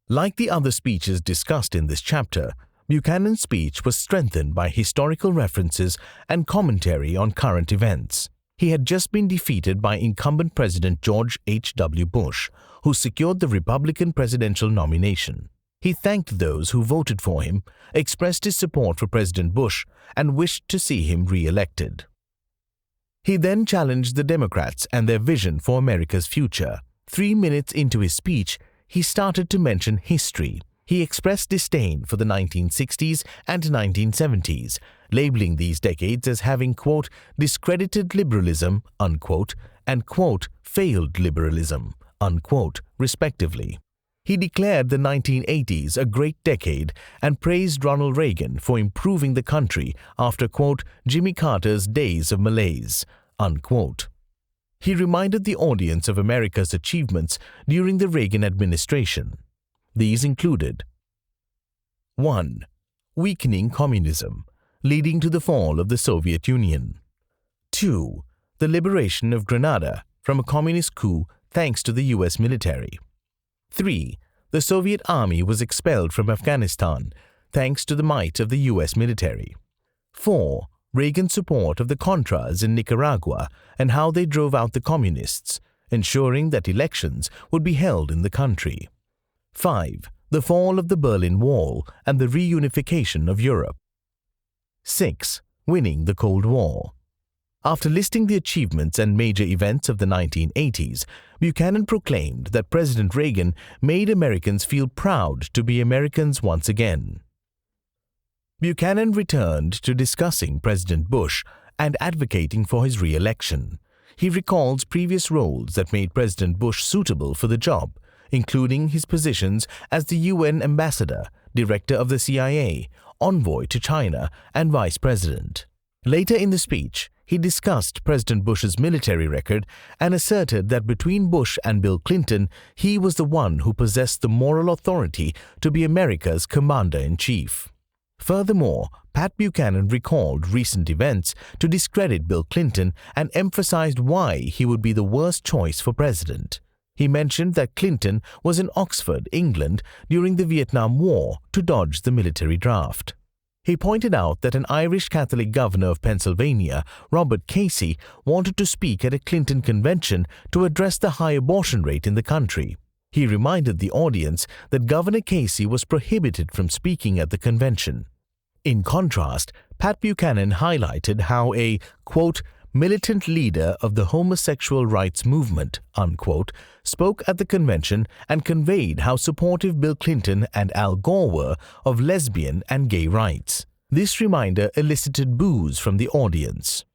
Like the other speeches discussed in this chapter, Buchanan's speech was strengthened by historical references and commentary on current events. He had just been defeated by incumbent President George H.W. Bush, who secured the Republican presidential nomination. He thanked those who voted for him, expressed his support for President Bush, and wished to see him re-elected. He then challenged the Democrats and their vision for America's future. 3 minutes into his speech, he started to mention history. He expressed disdain for the 1960s and 1970s, labeling these decades as having, quote, discredited liberalism, unquote, and, quote, failed liberalism, unquote, respectively. He declared the 1980s a great decade and praised Ronald Reagan for improving the country after, quote, Jimmy Carter's days of malaise, unquote. He reminded the audience of America's achievements during the Reagan administration. These included 1. Weakening communism, leading to the fall of the Soviet Union. 2. The liberation of Grenada from a communist coup thanks to the US military. 3. The Soviet army was expelled from Afghanistan thanks to the might of the US military. 4. Reagan's support of the Contras in Nicaragua and how they drove out the communists, ensuring that elections would be held in the country. 5. The fall of the Berlin Wall and the reunification of Europe. 6. Winning the Cold War. After listing the achievements and major events of the 1980s, Buchanan proclaimed that President Reagan made Americans feel proud to be Americans once again. Buchanan returned to discussing President Bush and advocating for his re-election. He recalls previous roles that made President Bush suitable for the job, including his positions as the UN ambassador, director of the CIA, envoy to China, and vice president. Later in the speech, he discussed President Bush's military record and asserted that between Bush and Bill Clinton, he was the one who possessed the moral authority to be America's commander-in-chief. Furthermore, Pat Buchanan recalled recent events to discredit Bill Clinton and emphasized why he would be the worst choice for president. He mentioned that Clinton was in Oxford, England, during the Vietnam War to dodge the military draft. He pointed out that an Irish Catholic governor of Pennsylvania, Robert Casey, wanted to speak at a Clinton convention to address the high abortion rate in the country. He reminded the audience that Governor Casey was prohibited from speaking at the convention. In contrast, Pat Buchanan highlighted how a, quote, militant leader of the homosexual rights movement, unquote, spoke at the convention and conveyed how supportive Bill Clinton and Al Gore were of lesbian and gay rights. This reminder elicited boos from the audience.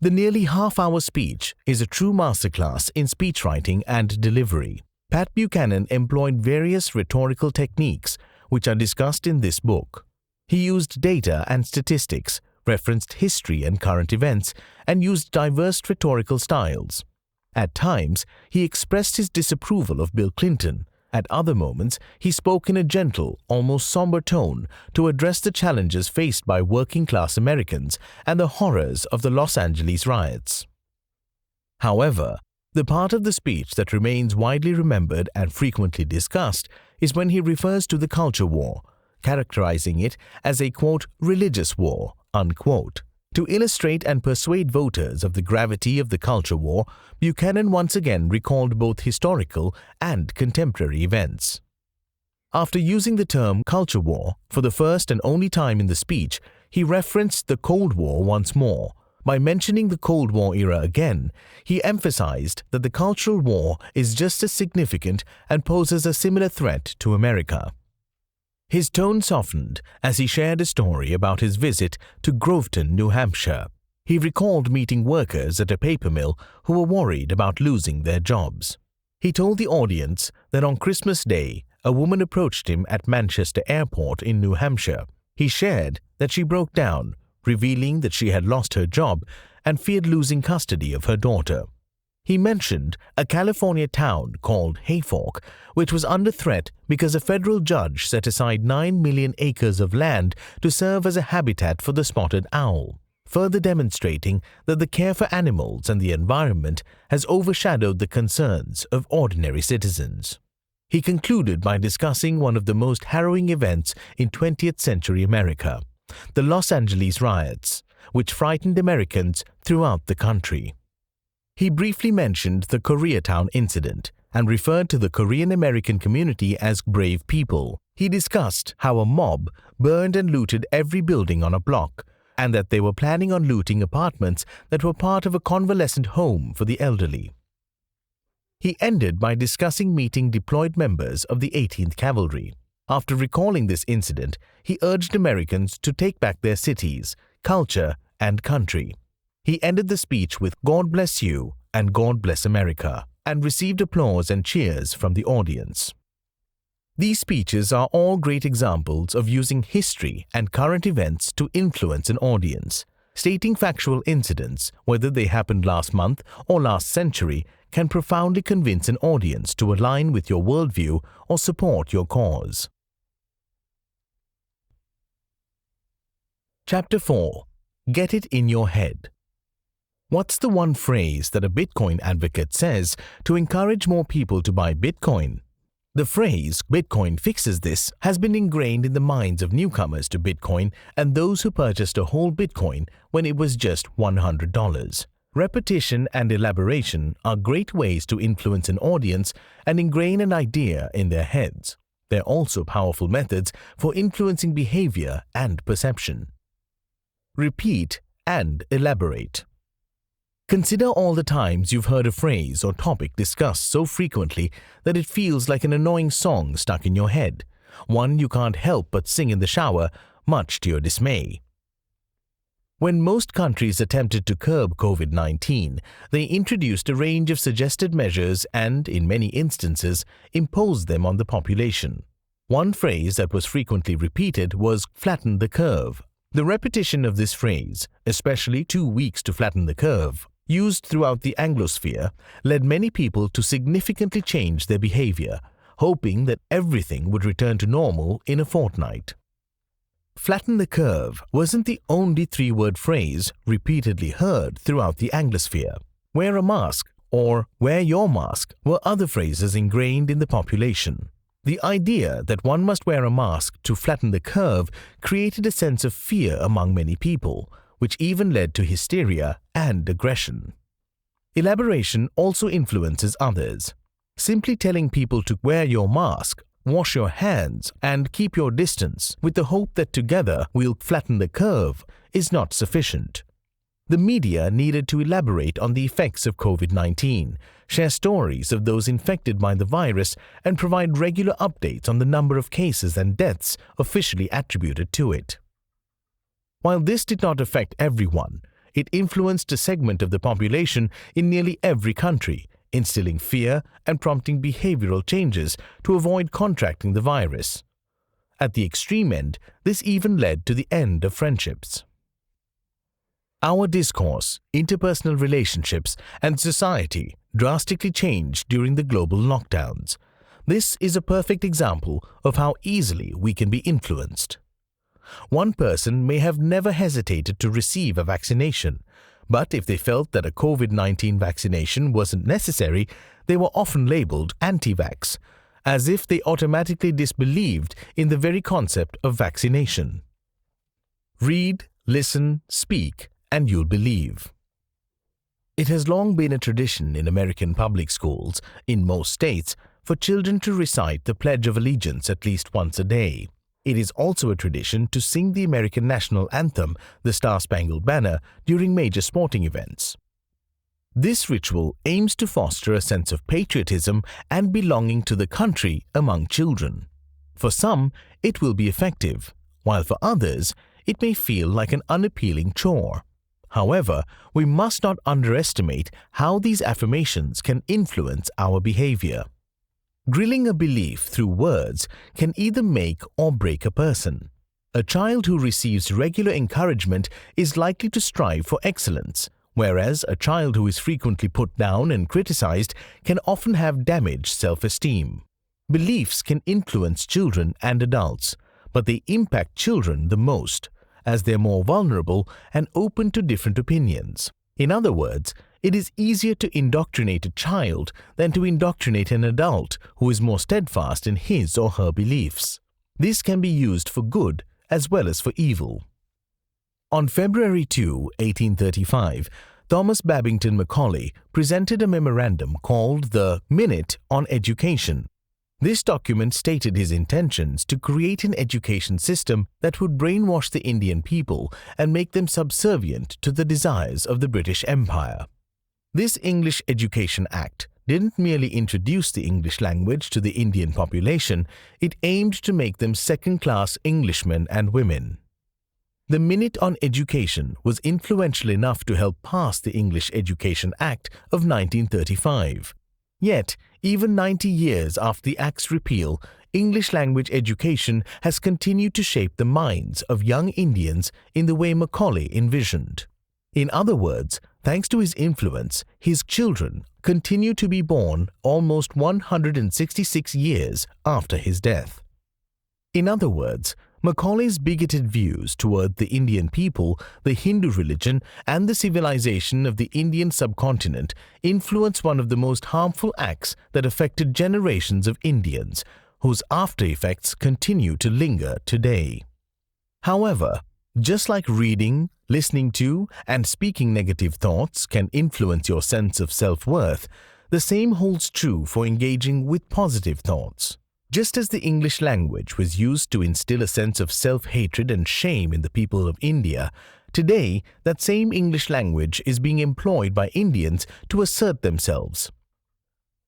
The nearly half-hour speech is a true masterclass in speechwriting and delivery. Pat Buchanan employed various rhetorical techniques, which are discussed in this book. He used data and statistics, referenced history and current events, and used diverse rhetorical styles. At times, he expressed his disapproval of Bill Clinton. At other moments, he spoke in a gentle, almost somber tone to address the challenges faced by working-class Americans and the horrors of the Los Angeles riots. However, the part of the speech that remains widely remembered and frequently discussed is when he refers to the culture war, characterizing it as a, quote, religious war, unquote. To illustrate and persuade voters of the gravity of the culture war, Buchanan once again recalled both historical and contemporary events. After using the term culture war for the first and only time in the speech, he referenced the Cold War once more. By mentioning the Cold War era again, he emphasized that the cultural war is just as significant and poses a similar threat to America. His tone softened as he shared a story about his visit to Groveton, New Hampshire. He recalled meeting workers at a paper mill who were worried about losing their jobs. He told the audience that on Christmas Day, a woman approached him at Manchester Airport in New Hampshire. He shared that she broke down, revealing that she had lost her job and feared losing custody of her daughter. He mentioned a California town called Hayfork, which was under threat because a federal judge set aside 9 million acres of land to serve as a habitat for the spotted owl, further demonstrating that the care for animals and the environment has overshadowed the concerns of ordinary citizens. He concluded by discussing one of the most harrowing events in 20th century America, the Los Angeles riots, which frightened Americans throughout the country. He briefly mentioned the Koreatown incident and referred to the Korean-American community as brave people. He discussed how a mob burned and looted every building on a block, and that they were planning on looting apartments that were part of a convalescent home for the elderly. He ended by discussing meeting deployed members of the 18th Cavalry. After recalling this incident, he urged Americans to take back their cities, culture, and country. He ended the speech with "God bless you" and "God bless America," and received applause and cheers from the audience. These speeches are all great examples of using history and current events to influence an audience. Stating factual incidents, whether they happened last month or last century, can profoundly convince an audience to align with your worldview or support your cause. Chapter 4. Get it in your head. What's the one phrase that a Bitcoin advocate says to encourage more people to buy Bitcoin? The phrase "Bitcoin fixes this" has been ingrained in the minds of newcomers to Bitcoin and those who purchased a whole Bitcoin when it was just $100. Repetition and elaboration are great ways to influence an audience and ingrain an idea in their heads. They're also powerful methods for influencing behavior and perception. Repeat and elaborate. Consider all the times you've heard a phrase or topic discussed so frequently that it feels like an annoying song stuck in your head, one you can't help but sing in the shower, much to your dismay. When most countries attempted to curb COVID-19, they introduced a range of suggested measures and, in many instances, imposed them on the population. One phrase that was frequently repeated was "flatten the curve." The repetition of this phrase, especially 2 weeks to flatten the curve, used throughout the Anglosphere, led many people to significantly change their behavior, hoping that everything would return to normal in a fortnight. Flatten the curve wasn't the only three-word phrase repeatedly heard throughout the Anglosphere. Wear a mask or wear your mask were other phrases ingrained in the population. The idea that one must wear a mask to flatten the curve created a sense of fear among many people, which even led to hysteria and aggression. Elaboration also influences others. Simply telling people to wear your mask, wash your hands, and keep your distance with the hope that together we'll flatten the curve is not sufficient. The media needed to elaborate on the effects of COVID-19, share stories of those infected by the virus, and provide regular updates on the number of cases and deaths officially attributed to it. While this did not affect everyone, it influenced a segment of the population in nearly every country, instilling fear and prompting behavioral changes to avoid contracting the virus. At the extreme end, this even led to the end of friendships. Our discourse, interpersonal relationships, and society drastically changed during the global lockdowns. This is a perfect example of how easily we can be influenced. One person may have never hesitated to receive a vaccination, but if they felt that a COVID-19 vaccination wasn't necessary, they were often labeled anti-vax, as if they automatically disbelieved in the very concept of vaccination. Read, listen, speak, and you'll believe. It has long been a tradition in American public schools, in most states, for children to recite the Pledge of Allegiance at least once a day. It is also a tradition to sing the American national anthem, the Star-Spangled Banner, during major sporting events. This ritual aims to foster a sense of patriotism and belonging to the country among children. For some, it will be effective, while for others, it may feel like an unappealing chore. However, we must not underestimate how these affirmations can influence our behavior. Grilling a belief through words can either make or break a person. A child who receives regular encouragement is likely to strive for excellence, whereas a child who is frequently put down and criticized can often have damaged self-esteem. Beliefs can influence children and adults, but they impact children the most, as they're more vulnerable and open to different opinions. In other words, it is easier to indoctrinate a child than to indoctrinate an adult who is more steadfast in his or her beliefs. This can be used for good as well as for evil. On February 2, 1835, Thomas Babington Macaulay presented a memorandum called the Minute on Education. This document stated his intentions to create an education system that would brainwash the Indian people and make them subservient to the desires of the British Empire. This English Education Act didn't merely introduce the English language to the Indian population, it aimed to make them second-class Englishmen and women. The Minute on Education was influential enough to help pass the English Education Act of 1935. Yet, even 90 years after the Act's repeal, English language education has continued to shape the minds of young Indians in the way Macaulay envisioned. In other words, thanks to his influence, his children continue to be born almost 166 years after his death. In other words, Macaulay's bigoted views toward the Indian people, the Hindu religion, and the civilization of the Indian subcontinent influenced one of the most harmful acts that affected generations of Indians, whose after-effects continue to linger today. However, just like reading, listening to, and speaking negative thoughts can influence your sense of self-worth, the same holds true for engaging with positive thoughts. Just as the English language was used to instill a sense of self-hatred and shame in the people of India, today that same English language is being employed by Indians to assert themselves.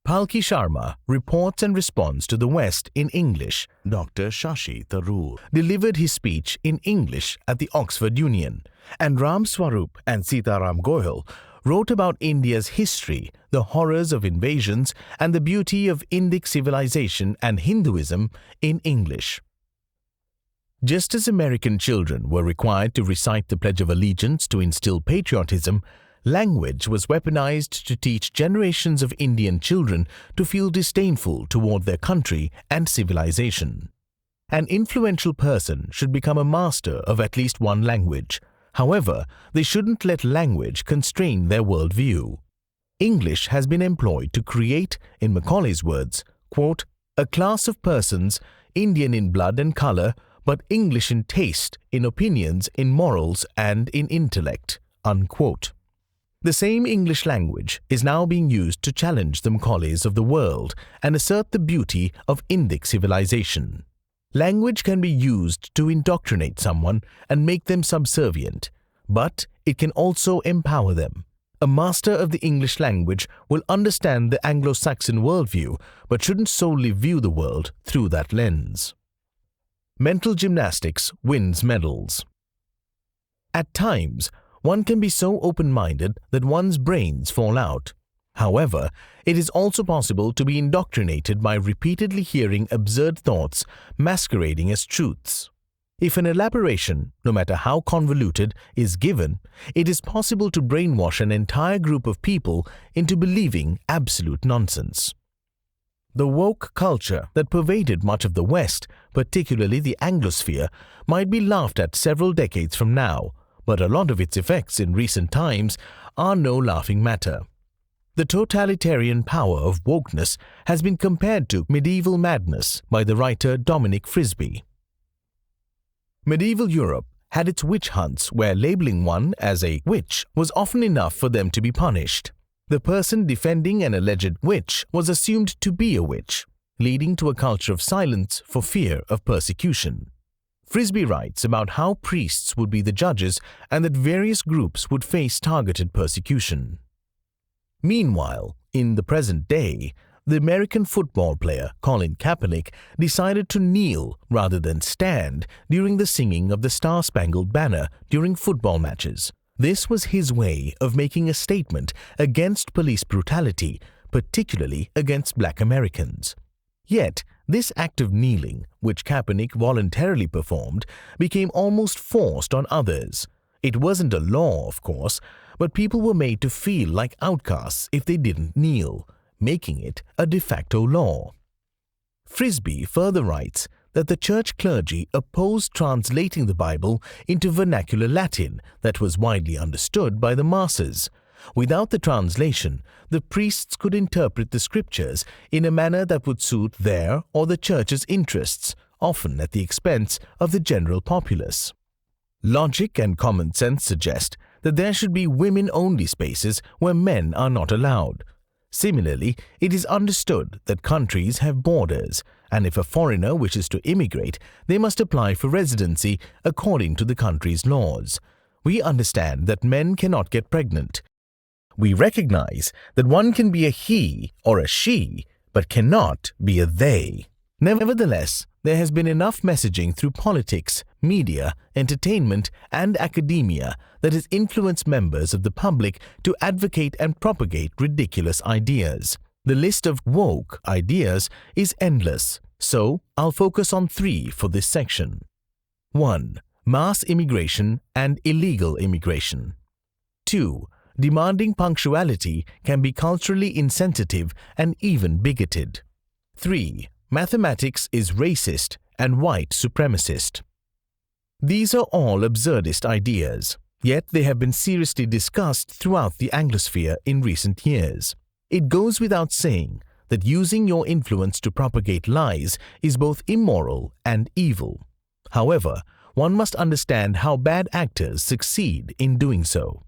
Palki Sharma reports and responds to the West in English. Dr. Shashi Tharoor delivered his speech in English at the Oxford Union, and Ram Swarup and Sitaram Goyal wrote about India's history, the horrors of invasions, and the beauty of Indic civilization and Hinduism in English. Just as American children were required to recite the Pledge of Allegiance to instill patriotism, language was weaponized to teach generations of Indian children to feel disdainful toward their country and civilization. An influential person should become a master of at least one language. However, they shouldn't let language constrain their worldview. English has been employed to create, in Macaulay's words, quote, a class of persons, Indian in blood and color, but English in taste, in opinions, in morals, and in intellect, unquote. The same English language is now being used to challenge the Macaulays of the world and assert the beauty of Indic civilization. Language can be used to indoctrinate someone and make them subservient, but it can also empower them. A master of the English language will understand the Anglo-Saxon worldview, but shouldn't solely view the world through that lens. Mental gymnastics wins medals. At times, one can be so open-minded that one's brains fall out. However, it is also possible to be indoctrinated by repeatedly hearing absurd thoughts masquerading as truths. If an elaboration, no matter how convoluted, is given, it is possible to brainwash an entire group of people into believing absolute nonsense. The woke culture that pervaded much of the West, particularly the Anglosphere, might be laughed at several decades from now, but a lot of its effects in recent times are no laughing matter. The totalitarian power of wokeness has been compared to medieval madness by the writer Dominic Frisby. Medieval Europe had its witch hunts where labeling one as a witch was often enough for them to be punished. The person defending an alleged witch was assumed to be a witch, leading to a culture of silence for fear of persecution. Frisby writes about how priests would be the judges and that various groups would face targeted persecution. Meanwhile, in the present day, the American football player Colin Kaepernick decided to kneel rather than stand during the singing of the Star-Spangled Banner during football matches. This was his way of making a statement against police brutality, particularly against Black Americans. Yet, this act of kneeling, which Kaepernick voluntarily performed, became almost forced on others. It wasn't a law, of course, but people were made to feel like outcasts if they didn't kneel, making it a de facto law. Frisby further writes that the church clergy opposed translating the Bible into vernacular Latin that was widely understood by the masses. Without the translation, the priests could interpret the scriptures in a manner that would suit their or the church's interests, often at the expense of the general populace. Logic and common sense suggest that there should be women-only spaces where men are not allowed. Similarly, it is understood that countries have borders, and if a foreigner wishes to immigrate, they must apply for residency according to the country's laws. We understand that men cannot get pregnant. We recognize that one can be a he or a she, but cannot be a they. Nevertheless, there has been enough messaging through politics, media, entertainment, and academia that has influenced members of the public to advocate and propagate ridiculous ideas. The list of woke ideas is endless, so I'll focus on 3 for this section. 1. Mass immigration and illegal immigration. 2. Demanding punctuality can be culturally insensitive and even bigoted. 3. Mathematics is racist and white supremacist. These are all absurdist ideas, yet they have been seriously discussed throughout the Anglosphere in recent years. It goes without saying that using your influence to propagate lies is both immoral and evil. However, one must understand how bad actors succeed in doing so.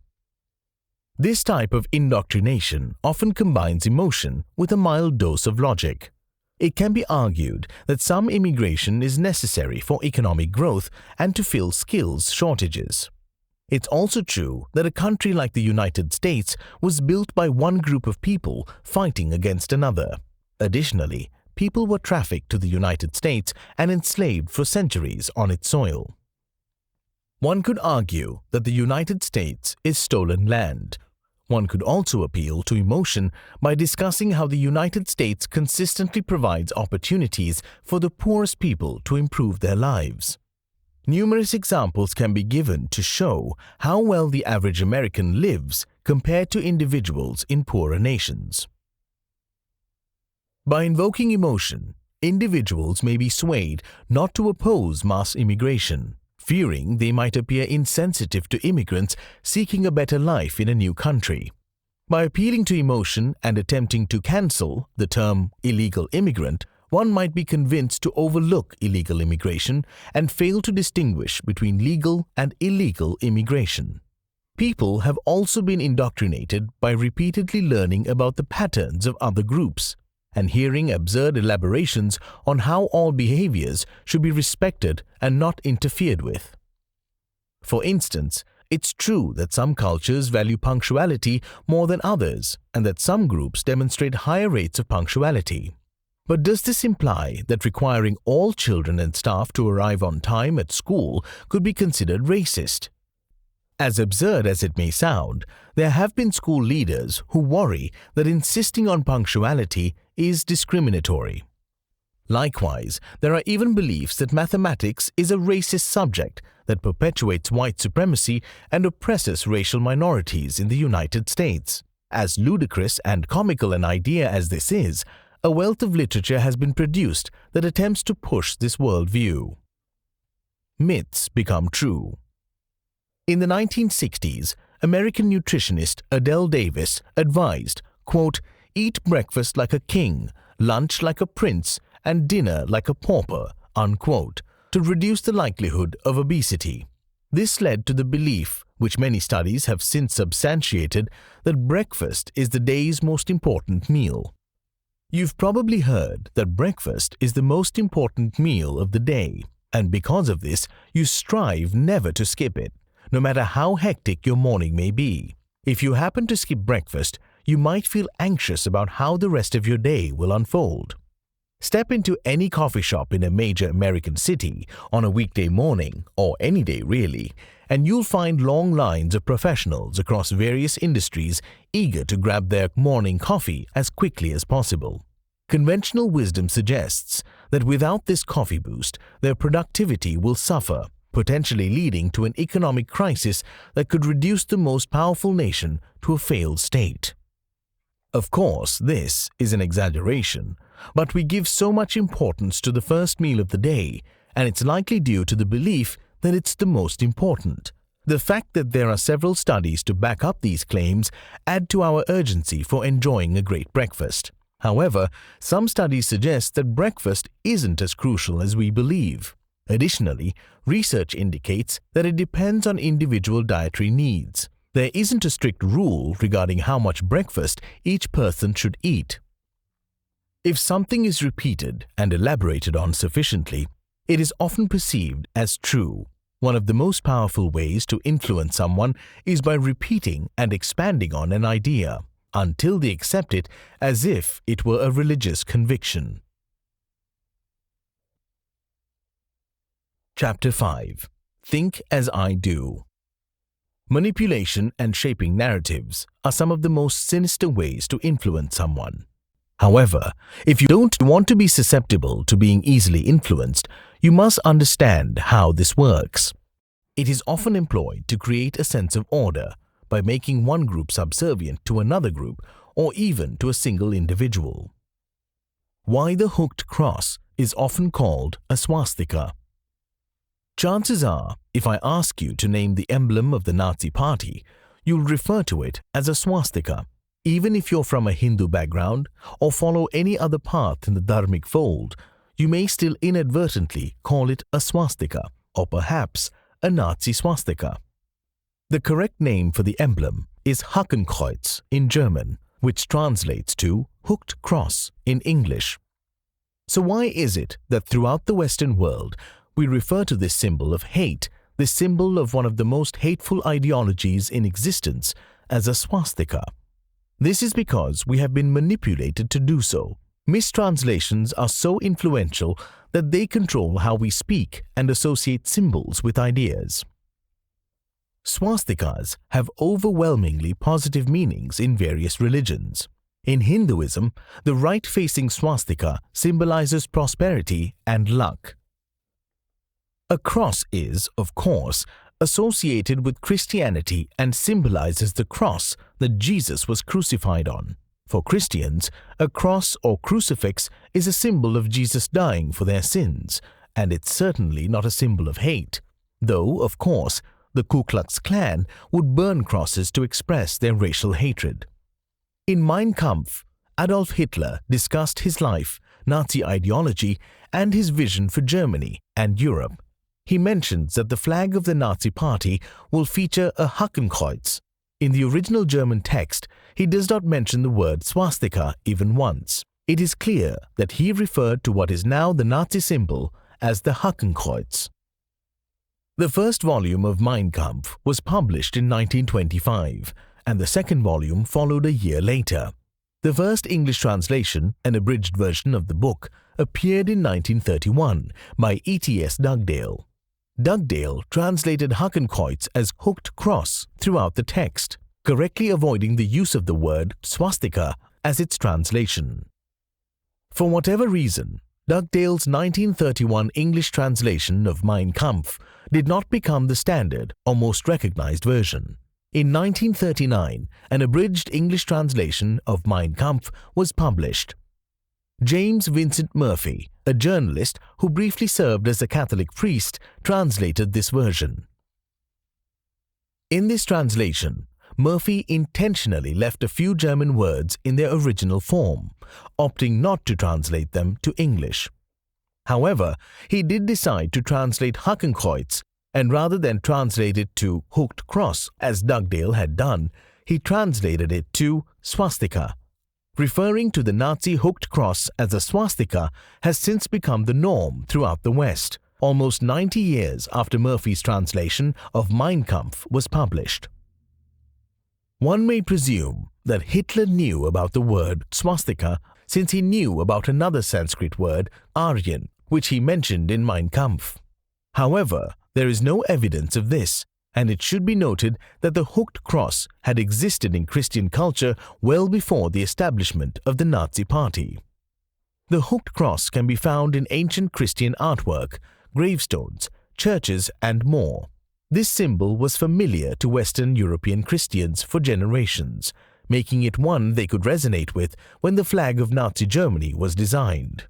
This type of indoctrination often combines emotion with a mild dose of logic. It can be argued that some immigration is necessary for economic growth and to fill skills shortages. It's also true that a country like the United States was built by one group of people fighting against another. Additionally, people were trafficked to the United States and enslaved for centuries on its soil. One could argue that the United States is stolen land. One could also appeal to emotion by discussing how the United States consistently provides opportunities for the poorest people to improve their lives. Numerous examples can be given to show how well the average American lives compared to individuals in poorer nations. By invoking emotion, individuals may be swayed not to oppose mass immigration, fearing they might appear insensitive to immigrants seeking a better life in a new country. By appealing to emotion and attempting to cancel the term illegal immigrant, one might be convinced to overlook illegal immigration and fail to distinguish between legal and illegal immigration. People have also been indoctrinated by repeatedly learning about the patterns of other groups and hearing absurd elaborations on how all behaviors should be respected and not interfered with. For instance, it's true that some cultures value punctuality more than others and that some groups demonstrate higher rates of punctuality. But does this imply that requiring all children and staff to arrive on time at school could be considered racist? As absurd as it may sound, there have been school leaders who worry that insisting on punctuality is discriminatory. Likewise, there are even beliefs that mathematics is a racist subject that perpetuates white supremacy and oppresses racial minorities in the United States. As ludicrous and comical an idea as this is, a wealth of literature has been produced that attempts to push this worldview. Myths become true. In the 1960s, American nutritionist Adele Davis advised, quote, "Eat breakfast like a king, lunch like a prince, and dinner like a pauper," unquote, to reduce the likelihood of obesity. This led to the belief, which many studies have since substantiated, that breakfast is the day's most important meal. You've probably heard that breakfast is the most important meal of the day, and because of this, you strive never to skip it, no matter how hectic your morning may be. If you happen to skip breakfast, you might feel anxious about how the rest of your day will unfold. Step into any coffee shop in a major American city on a weekday morning, or any day really, and you'll find long lines of professionals across various industries eager to grab their morning coffee as quickly as possible. Conventional wisdom suggests that without this coffee boost, their productivity will suffer, potentially leading to an economic crisis that could reduce the most powerful nation to a failed state. Of course, this is an exaggeration, but we give so much importance to the first meal of the day, and it's likely due to the belief that it's the most important. The fact that there are several studies to back up these claims add to our urgency for enjoying a great breakfast. However, some studies suggest that breakfast isn't as crucial as we believe. Additionally, research indicates that it depends on individual dietary needs. There isn't a strict rule regarding how much breakfast each person should eat. If something is repeated and elaborated on sufficiently, it is often perceived as true. One of the most powerful ways to influence someone is by repeating and expanding on an idea until they accept it as if it were a religious conviction. Chapter 5. Think as I do. Manipulation and shaping narratives are some of the most sinister ways to influence someone. However, if you don't want to be susceptible to being easily influenced, you must understand how this works. It is often employed to create a sense of order by making one group subservient to another group or even to a single individual. Why the hooked cross is often called a swastika. Chances are, if I ask you to name the emblem of the Nazi Party, you'll refer to it as a swastika. Even if you're from a Hindu background or follow any other path in the dharmic fold, you may still inadvertently call it a swastika or perhaps a Nazi swastika. The correct name for the emblem is Hakenkreuz in German, which translates to hooked cross in English. So why is it that throughout the Western world we refer to this symbol of hate, this symbol of one of the most hateful ideologies in existence, as a swastika? This is because we have been manipulated to do so. Mistranslations are so influential that they control how we speak and associate symbols with ideas. Swastikas have overwhelmingly positive meanings in various religions. In Hinduism, the right-facing swastika symbolizes prosperity and luck. A cross is, of course, associated with Christianity and symbolizes the cross that Jesus was crucified on. For Christians, a cross or crucifix is a symbol of Jesus dying for their sins, and it's certainly not a symbol of hate, though, of course, the Ku Klux Klan would burn crosses to express their racial hatred. In Mein Kampf, Adolf Hitler discussed his life, Nazi ideology, and his vision for Germany and Europe. He mentions that the flag of the Nazi Party will feature a Hakenkreuz. In the original German text, he does not mention the word swastika even once. It is clear that he referred to what is now the Nazi symbol as the Hakenkreuz. The first volume of Mein Kampf was published in 1925, and the second volume followed a year later. The first English translation, an abridged version of the book, appeared in 1931 by E.T.S. Dugdale. Dugdale translated Hakenkreuz as hooked cross throughout the text, correctly avoiding the use of the word swastika as its translation. For whatever reason, Dugdale's 1931 English translation of Mein Kampf did not become the standard or most recognized version. In 1939, an abridged English translation of Mein Kampf was published. James Vincent Murphy, a journalist who briefly served as a Catholic priest, translated this version. In this translation, Murphy intentionally left a few German words in their original form, opting not to translate them to English. However, he did decide to translate Hakenkreuz, and rather than translate it to hooked cross as Dugdale had done, he translated it to swastika. Referring to the Nazi hooked cross as a swastika has since become the norm throughout the West, almost 90 years after Murphy's translation of Mein Kampf was published. One may presume that Hitler knew about the word swastika since he knew about another Sanskrit word, Aryan, which he mentioned in Mein Kampf. However, there is no evidence of this, and it should be noted that the hooked cross had existed in Christian culture well before the establishment of the Nazi Party. The hooked cross can be found in ancient Christian artwork, gravestones, churches, and more. This symbol was familiar to Western European Christians for generations, making it one they could resonate with when the flag of Nazi Germany was designed.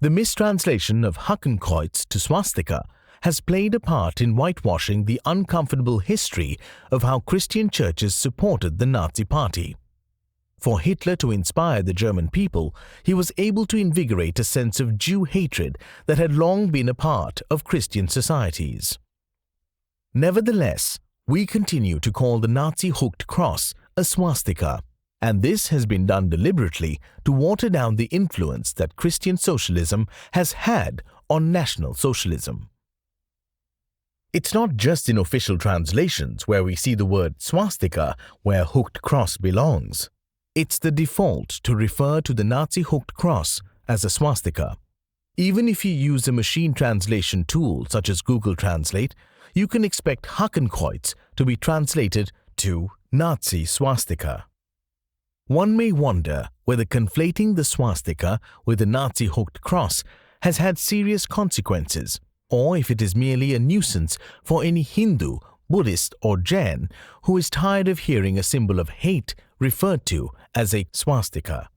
The mistranslation of Hakenkreuz to swastika has played a part in whitewashing the uncomfortable history of how Christian churches supported the Nazi Party. For Hitler to inspire the German people, he was able to invigorate a sense of Jew hatred that had long been a part of Christian societies. Nevertheless, We continue to call the Nazi hooked cross a swastika, and this has been done deliberately to water down the influence that Christian socialism has had on National Socialism. It's not just in official translations where we see the word swastika where hooked cross belongs. It's the default to refer to the Nazi hooked cross as a swastika. Even if you use a machine translation tool such as Google Translate, you can expect Hakenkreuz to be translated to Nazi swastika. One may wonder whether conflating the swastika with the Nazi hooked cross has had serious consequences, or if it is merely a nuisance for any Hindu, Buddhist, or Jain who is tired of hearing a symbol of hate referred to as a swastika.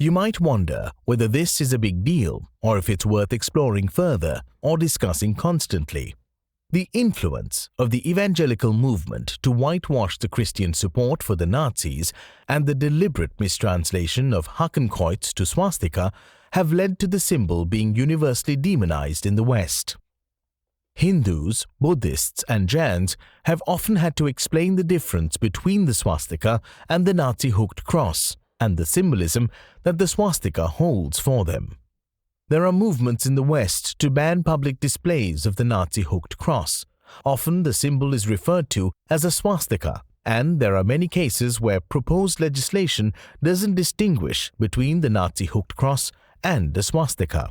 You might wonder whether this is a big deal or if it's worth exploring further or discussing constantly. The influence of the evangelical movement to whitewash the Christian support for the Nazis and the deliberate mistranslation of Hakenkreuz to swastika have led to the symbol being universally demonized in the West. Hindus, Buddhists, and Jains have often had to explain the difference between the swastika and the Nazi hooked cross and the symbolism that the swastika holds for them. There are movements in the West to ban public displays of the Nazi hooked cross. Often the symbol is referred to as a swastika, and there are many cases where proposed legislation doesn't distinguish between the Nazi hooked cross and the swastika.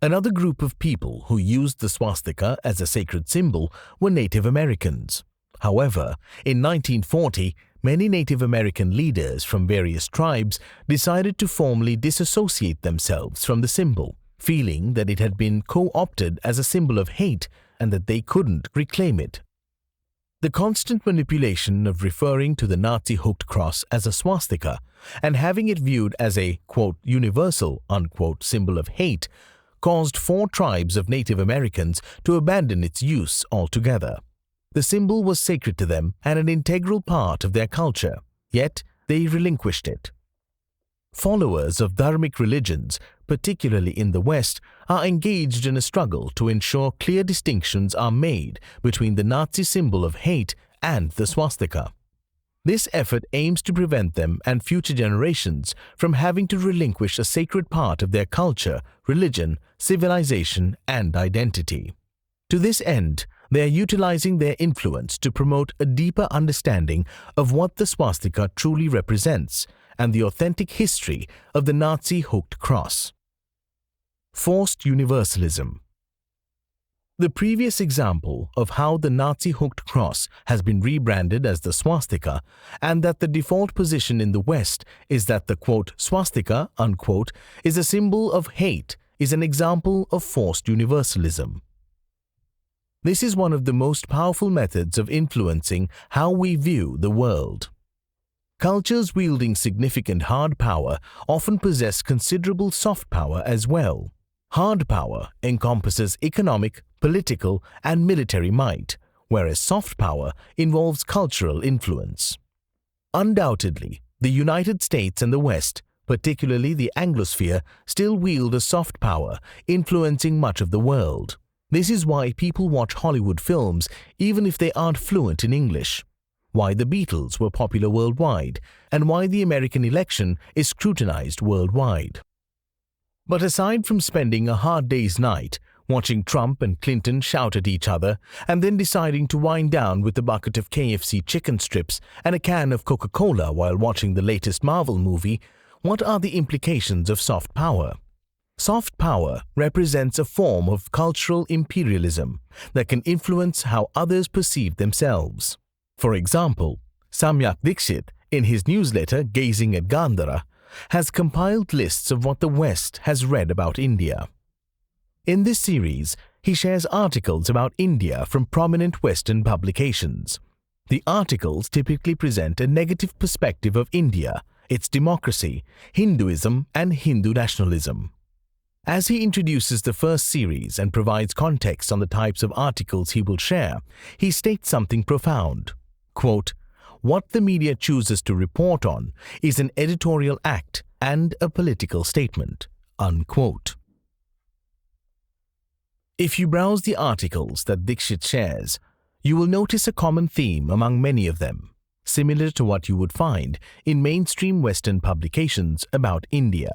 Another group of people who used the swastika as a sacred symbol were Native Americans. However, in 1940, many Native American leaders from various tribes decided to formally disassociate themselves from the symbol, feeling that it had been co-opted as a symbol of hate and that they couldn't reclaim it. The constant manipulation of referring to the Nazi hooked cross as a swastika and having it viewed as a, quote, universal, unquote, symbol of hate caused 4 tribes of Native Americans to abandon its use altogether. The symbol was sacred to them and an integral part of their culture, yet they relinquished it. Followers of dharmic religions, particularly in the West, are engaged in a struggle to ensure clear distinctions are made between the Nazi symbol of hate and the swastika. This effort aims to prevent them and future generations from having to relinquish a sacred part of their culture, religion, civilization, and identity. To this end, they are utilizing their influence to promote a deeper understanding of what the swastika truly represents and the authentic history of the Nazi hooked cross. Forced universalism. The previous example of how the Nazi hooked cross has been rebranded as the swastika and that the default position in the West is that the, quote, swastika, unquote, is a symbol of hate is an example of forced universalism. This is one of the most powerful methods of influencing how we view the world. Cultures wielding significant hard power often possess considerable soft power as well. Hard power encompasses economic, political, and military might, whereas soft power involves cultural influence. Undoubtedly, the United States and the West, particularly the Anglosphere, still wield a soft power, influencing much of the world. This is why people watch Hollywood films even if they aren't fluent in English, why the Beatles were popular worldwide, and why the American election is scrutinized worldwide. But aside from spending a hard day's night watching Trump and Clinton shout at each other and then deciding to wind down with a bucket of KFC chicken strips and a can of Coca-Cola while watching the latest Marvel movie, what are the implications of soft power? Soft power represents a form of cultural imperialism that can influence how others perceive themselves. For example, Samyak Dixit, in his newsletter Gazing at Gandhara, has compiled lists of what the West has read about India. In this series, he shares articles about India from prominent Western publications. The articles typically present a negative perspective of India, its democracy, Hinduism, and Hindu nationalism. As he introduces the first series and provides context on the types of articles he will share, he states something profound. Quote, "What the media chooses to report on is an editorial act and a political statement." Unquote. If you browse the articles that Dixit shares, You will notice a common theme among many of them, similar to what you would find in mainstream Western publications about India.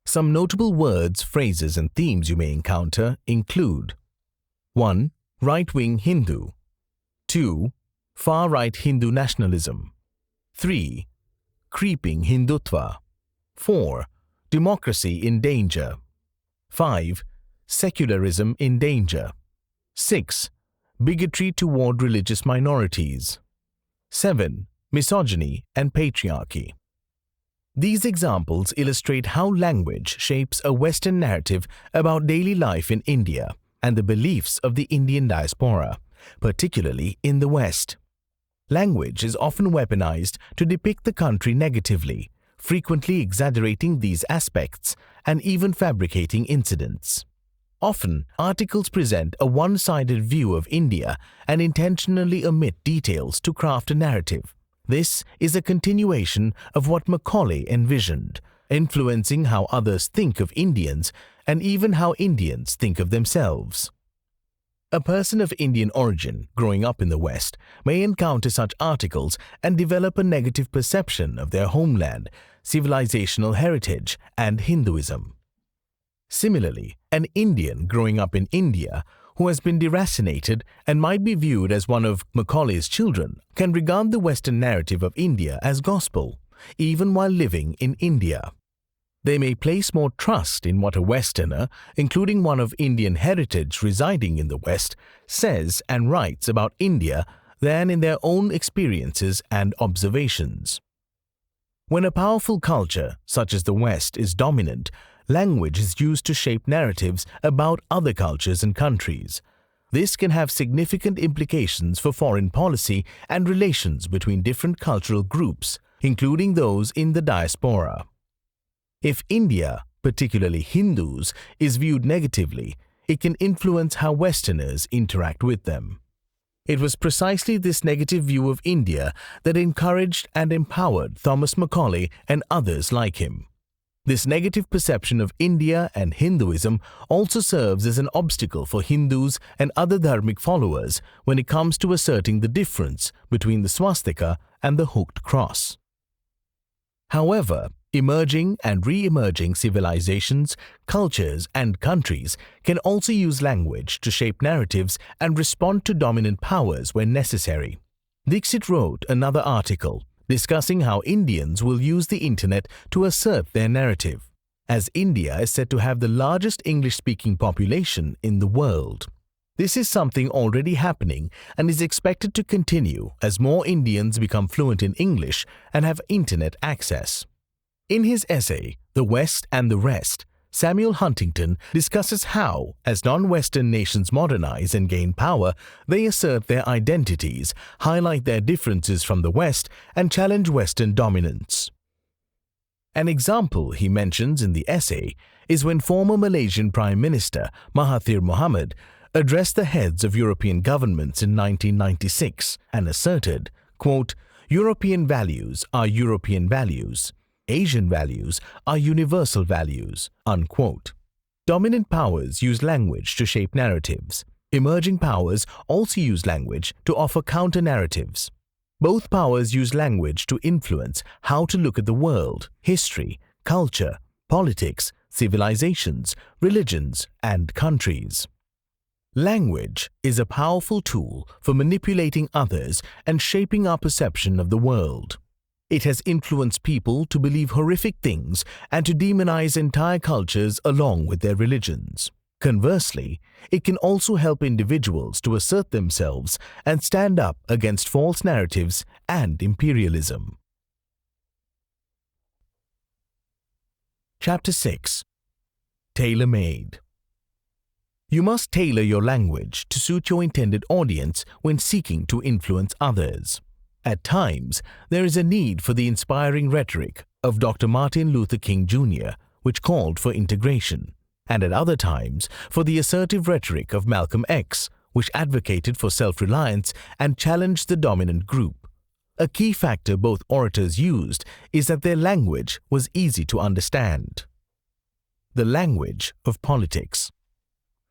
Some notable words, phrases, and themes you may encounter include 1. Right-wing Hindu. 2. Far-right Hindu nationalism. 3. Creeping Hindutva. 4. Democracy in danger. 5. Secularism in danger. 6. Bigotry toward religious minorities. 7. Misogyny and patriarchy. These examples illustrate how language shapes a Western narrative about daily life in India and the beliefs of the Indian diaspora, particularly in the West. Language is often weaponized to depict the country negatively, frequently exaggerating these aspects and even fabricating incidents. Often, articles present a one-sided view of India and intentionally omit details to craft a narrative. This is a continuation of what Macaulay envisioned, influencing how others think of Indians and even how Indians think of themselves. A person of Indian origin growing up in the West may encounter such articles and develop a negative perception of their homeland, civilizational heritage, and Hinduism. Similarly, an Indian growing up in India who has been deracinated and might be viewed as one of Macaulay's children can regard the Western narrative of India as gospel, even while living in India. They may place more trust in what a Westerner, including one of Indian heritage residing in the West, says and writes about India than in their own experiences and observations. When a powerful culture, such as the West, is dominant, language is used to shape narratives about other cultures and countries. This can have significant implications for foreign policy and relations between different cultural groups, including those in the diaspora. If India, particularly Hindus, is viewed negatively, it can influence how Westerners interact with them. It was precisely this negative view of India that encouraged and empowered Thomas Macaulay and others like him. This negative perception of India and Hinduism also serves as an obstacle for Hindus and other dharmic followers when it comes to asserting the difference between the swastika and the hooked cross. However, emerging and re-emerging civilizations, cultures, and countries can also use language to shape narratives and respond to dominant powers when necessary. Dixit wrote another article discussing how Indians will use the internet to assert their narrative, as India is said to have the largest English-speaking population in the world. This is something already happening and is expected to continue as more Indians become fluent in English and have internet access. In his essay, The West and the Rest, Samuel Huntington discusses how, as non-Western nations modernize and gain power, they assert their identities, highlight their differences from the West, and challenge Western dominance. An example he mentions in the essay is when former Malaysian Prime Minister Mahathir Mohamad addressed the heads of European governments in 1996 and asserted, quote, "European values are European values. Asian values are universal values," unquote. Dominant powers use language to shape narratives. Emerging powers also use language to offer counter-narratives. Both powers use language to influence how to look at the world, history, culture, politics, civilizations, religions, and countries. Language is a powerful tool for manipulating others and shaping our perception of the world. It has influenced people to believe horrific things and to demonize entire cultures along with their religions. Conversely, it can also help individuals to assert themselves and stand up against false narratives and imperialism. Chapter 6. Tailor-Made. You must tailor your language to suit your intended audience when seeking to influence others. At times, there is a need for the inspiring rhetoric of Dr. Martin Luther King Jr., which called for integration, and at other times for the assertive rhetoric of Malcolm X, which advocated for self-reliance and challenged the dominant group. A key factor both orators used is that their language was easy to understand. The language of politics.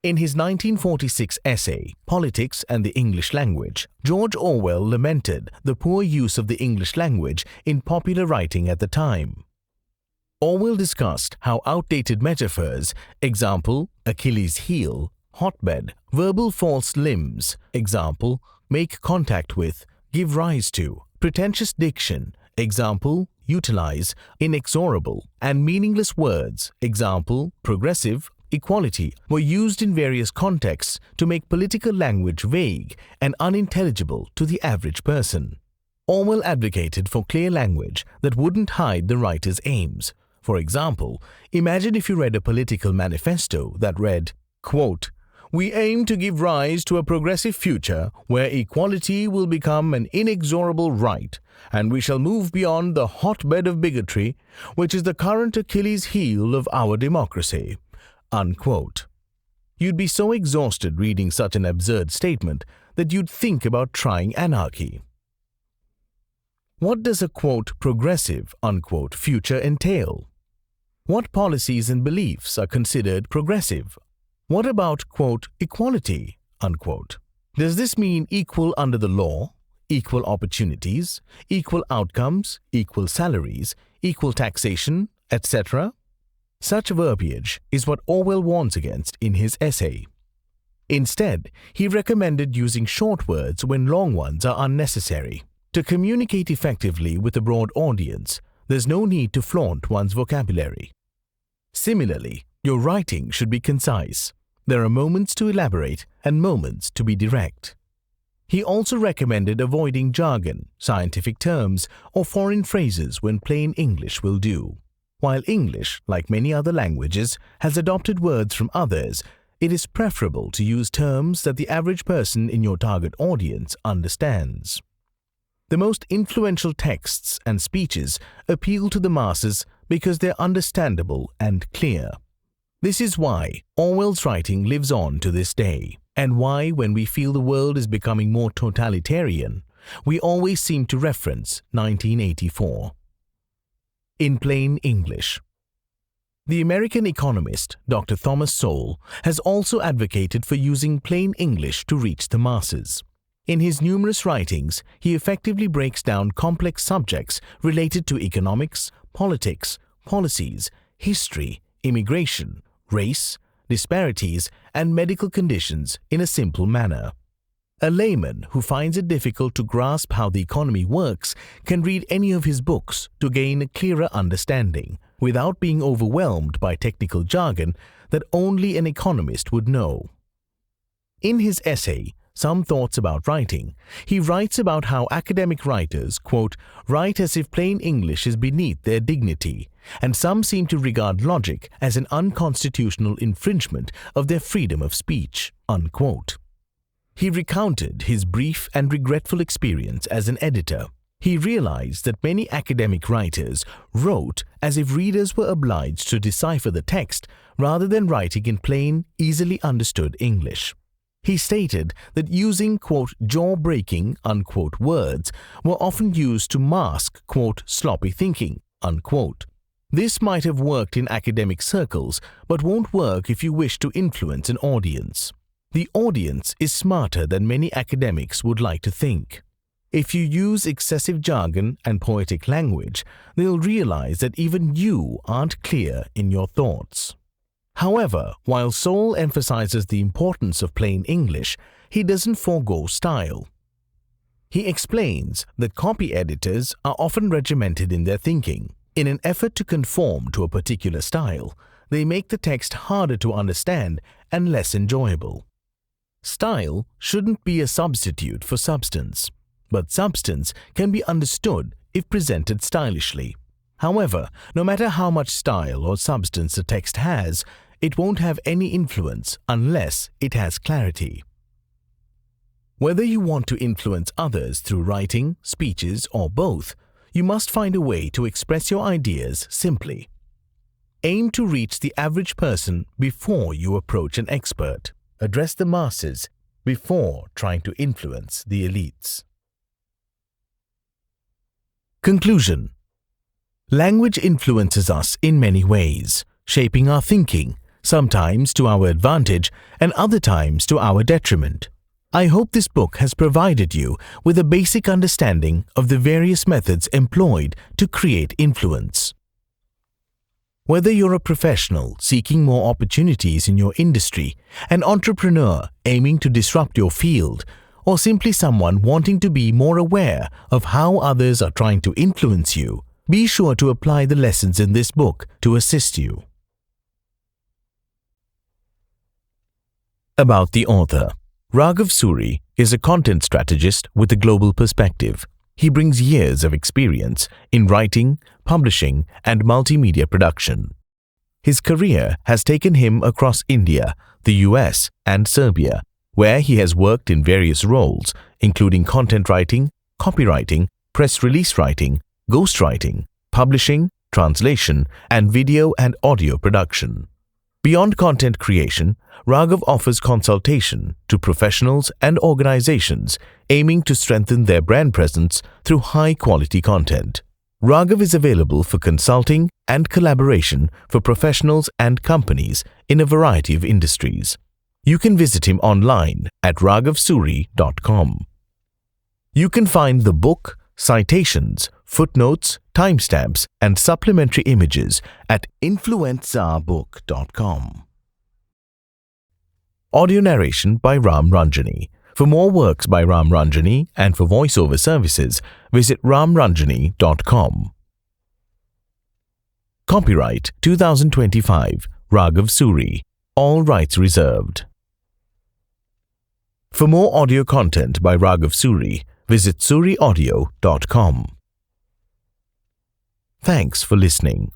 In his 1946 essay, Politics and the English Language, George Orwell lamented the poor use of the English language in popular writing at the time. Orwell discussed how outdated metaphors, example, Achilles' heel, hotbed, verbal false limbs, example, make contact with, give rise to, pretentious diction, example, utilize, inexorable, and meaningless words, example, progressive, equality, were used in various contexts to make political language vague and unintelligible to the average person. Orwell advocated for clear language that wouldn't hide the writer's aims. For example, imagine if you read a political manifesto that read, quote, "We aim to give rise to a progressive future where equality will become an inexorable right, and we shall move beyond the hotbed of bigotry, which is the current Achilles' heel of our democracy." Unquote. You'd be so exhausted reading such an absurd statement that you'd think about trying anarchy. What does a quote progressive unquote future entail? What policies and beliefs are considered progressive? What about quote equality unquote? Does this mean equal under the law, equal opportunities, equal outcomes, equal salaries, equal taxation, etc.? Such verbiage is what Orwell warns against in his essay. Instead, he recommended using short words when long ones are unnecessary. To communicate effectively with a broad audience, there's no need to flaunt one's vocabulary. Similarly, your writing should be concise. There are moments to elaborate and moments to be direct. He also recommended avoiding jargon, scientific terms, or foreign phrases when plain English will do. While English, like many other languages, has adopted words from others, it is preferable to use terms that the average person in your target audience understands. The most influential texts and speeches appeal to the masses because they're understandable and clear. This is why Orwell's writing lives on to this day, and why, when we feel the world is becoming more totalitarian, we always seem to reference 1984. In plain English. The American economist Dr. Thomas Sowell has also advocated for using plain English to reach the masses. In his numerous writings, he effectively breaks down complex subjects related to economics, politics, policies, history, immigration, race, disparities, and medical conditions in a simple manner. A layman who finds it difficult to grasp how the economy works can read any of his books to gain a clearer understanding, without being overwhelmed by technical jargon that only an economist would know. In his essay, Some Thoughts About Writing, he writes about how academic writers, quote, write as if plain English is beneath their dignity, and some seem to regard logic as an unconstitutional infringement of their freedom of speech, unquote. He recounted his brief and regretful experience as an editor. He realized that many academic writers wrote as if readers were obliged to decipher the text rather than writing in plain, easily understood English. He stated that using, quote, jaw-breaking, unquote, words were often used to mask, quote, sloppy thinking, unquote. This might have worked in academic circles, but won't work if you wish to influence an audience. The audience is smarter than many academics would like to think. If you use excessive jargon and poetic language, they'll realize that even you aren't clear in your thoughts. However, while Sowell emphasizes the importance of plain English, he doesn't forego style. He explains that copy editors are often regimented in their thinking. In an effort to conform to a particular style, they make the text harder to understand and less enjoyable. Style shouldn't be a substitute for substance, but substance can be understood if presented stylishly. However, no matter how much style or substance a text has, it won't have any influence unless it has clarity. Whether you want to influence others through writing, speeches, or both, you must find a way to express your ideas simply. Aim to reach the average person before you approach an expert. Address the masses before trying to influence the elites. Conclusion. Language influences us in many ways, shaping our thinking, sometimes to our advantage and other times to our detriment. I hope this book has provided you with a basic understanding of the various methods employed to create influence. Whether you're a professional seeking more opportunities in your industry, an entrepreneur aiming to disrupt your field, or simply someone wanting to be more aware of how others are trying to influence you, be sure to apply the lessons in this book to assist you. About the author. Raghav Suri is a content strategist with a global perspective. He brings years of experience in writing, publishing, and multimedia production. His career has taken him across India, the US, and Serbia, where he has worked in various roles, including content writing, copywriting, press release writing, ghostwriting, publishing, translation, and video and audio production. Beyond content creation, Raghav offers consultation to professionals and organizations aiming to strengthen their brand presence through high-quality content. Raghav is available for consulting and collaboration for professionals and companies in a variety of industries. You can visit him online at raghavsuri.com. You can find the book, citations, footnotes, timestamps, and supplementary images at influencezabook.com. Audio narration by Ram Ranjini. For more works by Ram Ranjini and for voiceover services, visit ramranjini.com. Copyright 2025 Raghav Suri. All rights reserved. For more audio content by Raghav Suri, visit suriaudio.com. Thanks for listening.